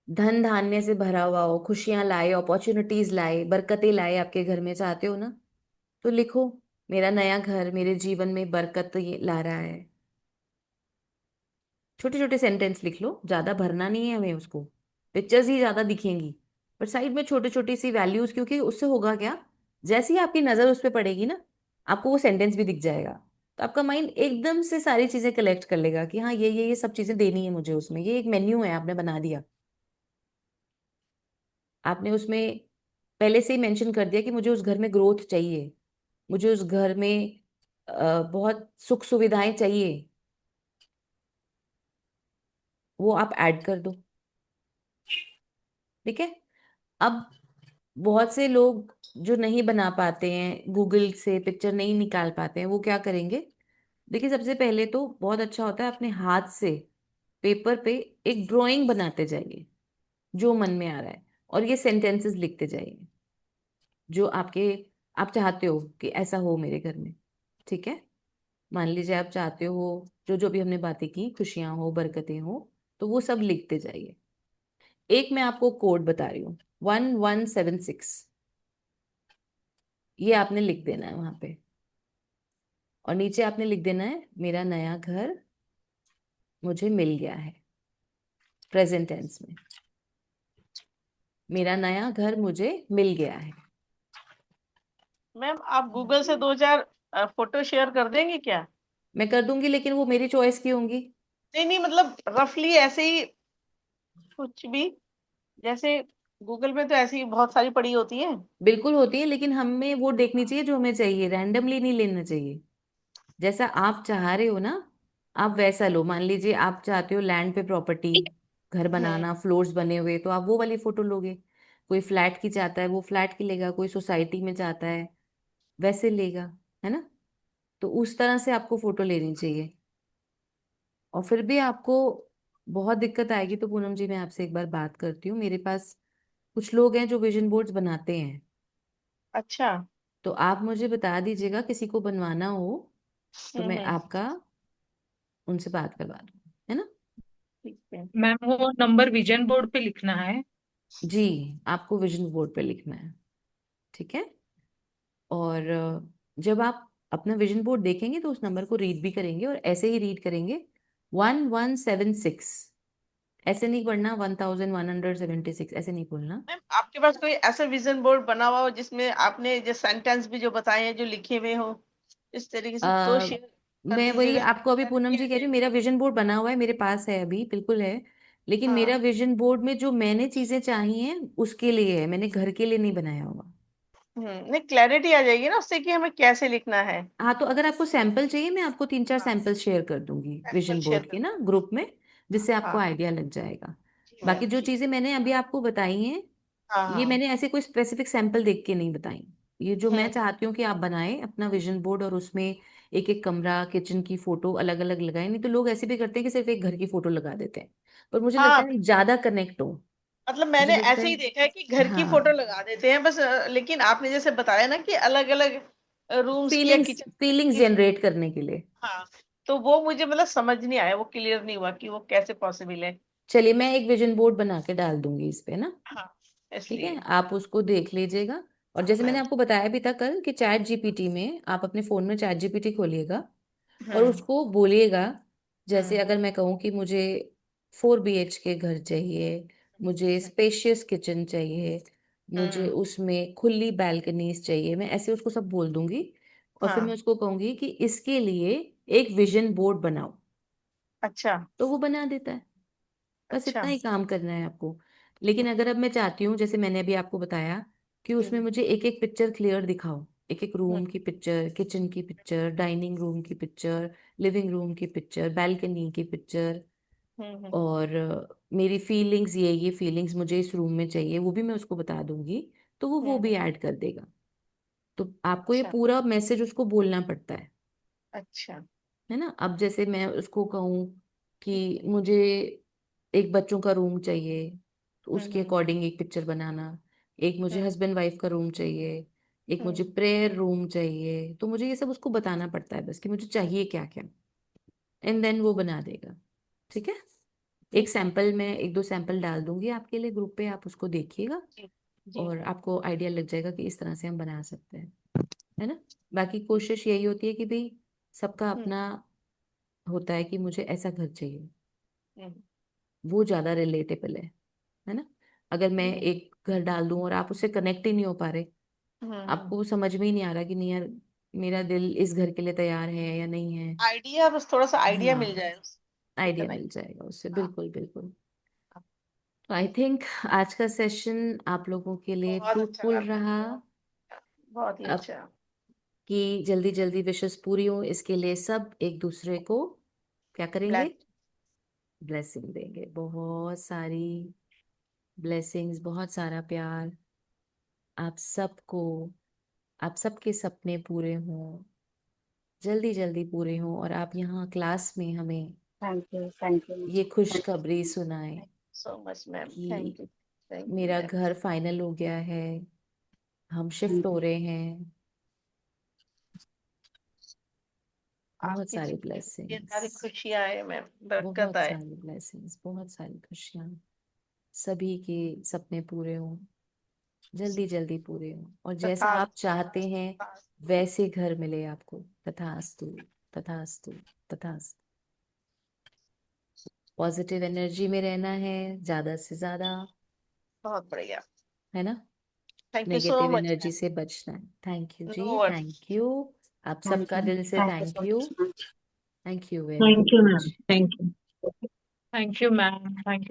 Speaker 1: धन धान्य से भरा हुआ हो, खुशियां लाए, अपॉर्चुनिटीज लाए, बरकतें लाए आपके घर में, चाहते हो ना? तो लिखो, मेरा नया घर मेरे जीवन में बरकत ये ला रहा है। छोटे छोटे सेंटेंस लिख लो, ज्यादा भरना नहीं है हमें उसको। पिक्चर्स ही ज्यादा दिखेंगी, पर साइड में छोटी छोटी सी वैल्यूज, क्योंकि उससे होगा क्या, जैसे ही आपकी नजर उस पर पड़ेगी ना, आपको वो सेंटेंस भी दिख जाएगा। तो आपका माइंड एकदम से सारी चीजें कलेक्ट कर लेगा कि हाँ ये सब चीजें देनी है मुझे उसमें। ये एक मेन्यू है, आपने बना दिया। आपने उसमें पहले से ही मेंशन कर दिया कि मुझे उस घर में ग्रोथ चाहिए, मुझे उस घर में बहुत सुख सुविधाएं चाहिए, वो आप ऐड कर दो। ठीक है। अब बहुत से लोग जो नहीं बना पाते हैं, गूगल से पिक्चर नहीं निकाल पाते हैं, वो क्या करेंगे? देखिए, सबसे पहले तो बहुत अच्छा होता है अपने हाथ से पेपर पे एक ड्राइंग बनाते जाइए, जो मन में आ रहा है, और ये सेंटेंसेस लिखते जाइए जो आप चाहते हो कि ऐसा हो मेरे घर में। ठीक है। मान लीजिए आप चाहते हो जो जो भी हमने बातें की, खुशियां हो, बरकतें हो, तो वो सब लिखते जाइए। एक मैं आपको कोड बता रही हूँ, 1176, ये आपने लिख देना है वहां पे। और नीचे आपने लिख देना है, मेरा नया घर मुझे मिल गया है, प्रेजेंट टेंस में, मेरा नया घर मुझे मिल गया है।
Speaker 2: मैम आप गूगल से 2-4 फोटो शेयर कर देंगे क्या?
Speaker 1: मैं कर दूंगी, लेकिन वो मेरी चॉइस की होंगी।
Speaker 2: नहीं नहीं, मतलब रफली ऐसे ही कुछ भी, जैसे गूगल में तो ऐसी ही बहुत सारी पड़ी होती है।
Speaker 1: बिल्कुल होती है, लेकिन हमें वो देखनी चाहिए जो हमें चाहिए, रैंडमली नहीं लेना चाहिए। जैसा आप चाह रहे हो ना, आप वैसा लो, मान लीजिए आप चाहते हो लैंड पे प्रॉपर्टी, घर बनाना, फ्लोर्स बने हुए, तो आप वो वाली फोटो लोगे। कोई फ्लैट की चाहता है वो फ्लैट की लेगा, कोई सोसाइटी में चाहता है वैसे लेगा, है ना। तो उस तरह से आपको फोटो लेनी चाहिए। और फिर भी आपको बहुत दिक्कत आएगी तो पूनम जी मैं आपसे एक बार बात करती हूँ। मेरे पास कुछ लोग हैं जो विजन बोर्ड्स बनाते हैं,
Speaker 2: अच्छा।
Speaker 1: तो आप मुझे बता दीजिएगा किसी को बनवाना हो तो मैं
Speaker 2: हम्म।
Speaker 1: आपका उनसे बात करवा दूँ, है ना।
Speaker 2: ठीक है।
Speaker 6: मैम वो नंबर विजन बोर्ड पे लिखना है।
Speaker 1: जी, आपको विजन बोर्ड पे लिखना है, ठीक है। और जब आप अपना विजन बोर्ड देखेंगे तो उस नंबर को रीड भी करेंगे, और ऐसे ही रीड करेंगे 1176। ऐसे नहीं पढ़ना 1176, ऐसे नहीं बोलना।
Speaker 2: मैम आपके पास कोई ऐसा विजन बोर्ड बना हुआ हो जिसमें आपने जो सेंटेंस भी जो बताए हैं जो लिखे हुए हो इस तरीके से, तो
Speaker 1: आ,
Speaker 2: शेयर कर
Speaker 1: मैं वही
Speaker 2: दीजिएगा,
Speaker 1: आपको अभी पूनम
Speaker 2: क्लैरिटी
Speaker 1: जी
Speaker 2: आ
Speaker 1: कह रही हूँ,
Speaker 2: जाएगी।
Speaker 1: मेरा विजन बोर्ड बना हुआ है, मेरे पास है अभी, बिल्कुल है। लेकिन मेरा
Speaker 2: हाँ।
Speaker 1: विजन बोर्ड में जो मैंने चीजें चाही हैं उसके लिए है, मैंने घर के लिए नहीं बनाया हुआ।
Speaker 2: नहीं, क्लैरिटी आ जाएगी ना उससे कि हमें कैसे लिखना है।
Speaker 1: हाँ, तो अगर आपको सैंपल चाहिए मैं आपको 3-4
Speaker 2: हाँ,
Speaker 1: सैंपल शेयर कर दूंगी
Speaker 2: सैंपल
Speaker 1: विजन
Speaker 2: शेयर
Speaker 1: बोर्ड
Speaker 2: कर
Speaker 1: के ना
Speaker 2: दीजिए।
Speaker 1: ग्रुप में, जिससे आपको
Speaker 2: हाँ।
Speaker 1: आइडिया लग जाएगा।
Speaker 2: जी
Speaker 1: बाकी
Speaker 2: मैम,
Speaker 1: जो
Speaker 2: ठीक
Speaker 1: चीजें
Speaker 2: है।
Speaker 1: मैंने अभी आपको बताई हैं,
Speaker 2: हाँ
Speaker 1: ये
Speaker 2: हाँ।
Speaker 1: मैंने ऐसे कोई स्पेसिफिक सैंपल देख के नहीं बताई। ये जो मैं
Speaker 2: हम्म।
Speaker 1: चाहती हूँ कि आप बनाएं अपना विजन बोर्ड, और उसमें एक एक कमरा किचन की फोटो अलग अलग लगाएं। नहीं तो लोग ऐसे भी करते हैं कि सिर्फ एक घर की फोटो लगा देते हैं, पर मुझे लगता
Speaker 2: हाँ,
Speaker 1: है ज्यादा कनेक्ट हो।
Speaker 2: मतलब
Speaker 1: मुझे
Speaker 2: मैंने
Speaker 1: लगता
Speaker 2: ऐसे
Speaker 1: है
Speaker 2: ही देखा है कि घर की फोटो
Speaker 1: हाँ,
Speaker 2: लगा देते हैं बस, लेकिन आपने जैसे बताया ना कि अलग अलग रूम्स की या
Speaker 1: फीलिंग्स
Speaker 2: किचन
Speaker 1: फीलिंग्स
Speaker 2: की।
Speaker 1: जनरेट करने के लिए।
Speaker 2: हाँ, तो वो मुझे मतलब समझ नहीं आया, वो क्लियर नहीं हुआ कि वो कैसे पॉसिबल है।
Speaker 1: चलिए मैं एक विजन बोर्ड बना के डाल दूंगी इस पे ना,
Speaker 2: हाँ,
Speaker 1: ठीक है,
Speaker 2: इसलिए।
Speaker 1: आप उसको देख लीजिएगा। और
Speaker 2: हाँ
Speaker 1: जैसे मैंने
Speaker 2: मैम।
Speaker 1: आपको बताया भी था कल कि चैट जीपीटी में आप अपने फोन में चैट जीपीटी खोलिएगा और
Speaker 2: हम्म।
Speaker 1: उसको बोलिएगा, जैसे
Speaker 2: हम्म।
Speaker 1: अगर मैं कहूँ कि मुझे 4 BHK घर चाहिए, मुझे स्पेशियस किचन चाहिए, मुझे
Speaker 2: हम्म।
Speaker 1: उसमें खुली बैल्कनीज चाहिए, मैं ऐसे उसको सब बोल दूंगी। और फिर मैं
Speaker 2: हाँ।
Speaker 1: उसको कहूंगी कि इसके लिए एक विजन बोर्ड बनाओ,
Speaker 2: अच्छा।
Speaker 1: तो वो बना देता है। बस
Speaker 2: अच्छा।
Speaker 1: इतना ही काम करना है आपको। लेकिन अगर अब मैं चाहती हूँ, जैसे मैंने अभी आपको बताया, कि उसमें
Speaker 2: हम्म।
Speaker 1: मुझे एक एक पिक्चर क्लियर दिखाओ, एक एक
Speaker 2: हम्म।
Speaker 1: रूम की पिक्चर, किचन की पिक्चर, डाइनिंग रूम की पिक्चर, लिविंग रूम की पिक्चर, बैल्कनी की पिक्चर,
Speaker 2: हम्म।
Speaker 1: और मेरी फीलिंग्स, ये फीलिंग्स मुझे इस रूम में चाहिए, वो भी मैं उसको बता दूंगी। तो वो भी
Speaker 2: हम्म।
Speaker 1: ऐड कर देगा। तो आपको ये
Speaker 2: अच्छा।
Speaker 1: पूरा मैसेज उसको बोलना पड़ता
Speaker 2: अच्छा।
Speaker 1: है ना। अब जैसे मैं उसको कहूँ कि मुझे एक बच्चों का रूम चाहिए, तो उसके
Speaker 2: हम्म।
Speaker 1: अकॉर्डिंग एक पिक्चर बनाना। एक मुझे
Speaker 2: हम्म।
Speaker 1: हस्बैंड वाइफ का रूम चाहिए, एक मुझे
Speaker 2: हम्म।
Speaker 1: प्रेयर रूम चाहिए, तो मुझे ये सब उसको बताना पड़ता है बस कि मुझे चाहिए क्या क्या, एंड देन वो बना देगा, ठीक है। एक
Speaker 2: ठीक है।
Speaker 1: सैंपल मैं एक दो सैंपल डाल दूंगी आपके लिए ग्रुप पे, आप उसको देखिएगा
Speaker 2: जी। जी
Speaker 1: और
Speaker 2: मैम।
Speaker 1: आपको आइडिया लग जाएगा कि इस तरह से हम बना सकते हैं, है ना। बाकी कोशिश यही होती है कि भाई सबका
Speaker 2: हम्म।
Speaker 1: अपना होता है कि मुझे ऐसा घर चाहिए,
Speaker 2: हम्म।
Speaker 1: वो ज्यादा रिलेटेबल है ना। अगर मैं
Speaker 2: हम्म।
Speaker 1: एक घर डाल दूं और आप उससे कनेक्ट ही नहीं हो पा रहे,
Speaker 2: हम्म।
Speaker 1: आपको समझ में ही नहीं आ रहा कि नहीं यार मेरा दिल इस घर के लिए तैयार है या नहीं है।
Speaker 2: आइडिया, बस थोड़ा सा आइडिया मिल
Speaker 1: हाँ,
Speaker 2: जाए उससे
Speaker 1: आइडिया
Speaker 2: कनेक्ट।
Speaker 1: मिल जाएगा उससे,
Speaker 2: हाँ।
Speaker 1: बिल्कुल बिल्कुल। तो आई थिंक आज का सेशन आप लोगों के लिए
Speaker 2: बहुत अच्छा
Speaker 1: फ्रूटफुल
Speaker 2: आपने,
Speaker 1: रहा।
Speaker 2: बहुत ही
Speaker 1: अब
Speaker 2: अच्छा।
Speaker 1: कि जल्दी जल्दी विशेस पूरी हो, इसके लिए सब एक दूसरे को क्या करेंगे,
Speaker 2: ब्लैक।
Speaker 1: ब्लेसिंग देंगे, बहुत सारी ब्लेसिंग्स, बहुत सारा प्यार आप सबको, आप सबके सपने पूरे हों, जल्दी जल्दी पूरे हों, और आप यहाँ क्लास में हमें
Speaker 7: थैंक यू।
Speaker 1: ये खुशखबरी सुनाएं
Speaker 2: सो मच मैम,
Speaker 1: कि
Speaker 2: थैंक यू। थैंक यू
Speaker 1: मेरा
Speaker 2: मैम।
Speaker 1: घर फाइनल हो गया है, हम शिफ्ट हो रहे हैं। बहुत
Speaker 2: आपकी
Speaker 1: सारी
Speaker 2: जिंदगी में ये
Speaker 1: ब्लेसिंग्स,
Speaker 2: सारी खुशियां आए मैम, बरकत
Speaker 1: बहुत
Speaker 2: आए।
Speaker 1: सारी ब्लेसिंग्स, बहुत सारी खुशियाँ, सभी के सपने पूरे हों, जल्दी जल्दी पूरे हों, और जैसा
Speaker 2: तथा
Speaker 1: आप चाहते हैं वैसे घर मिले आपको। तथास्तु, तथास्तु, तथास्तु। पॉजिटिव एनर्जी में रहना है ज्यादा से ज्यादा,
Speaker 2: बहुत बढ़िया।
Speaker 1: है ना।
Speaker 2: Thank you so
Speaker 1: negative
Speaker 2: much
Speaker 1: energy से बचना है। Thank you
Speaker 2: ma'am.
Speaker 1: जी,
Speaker 2: नो वर्ड्स।
Speaker 1: Thank you. आप सबका दिल से
Speaker 7: thank you
Speaker 1: thank
Speaker 7: so
Speaker 1: you,
Speaker 7: much.
Speaker 1: Thank you very
Speaker 6: thank you ma'am,
Speaker 1: much.
Speaker 6: Thank you. Thank you ma'am, thank you.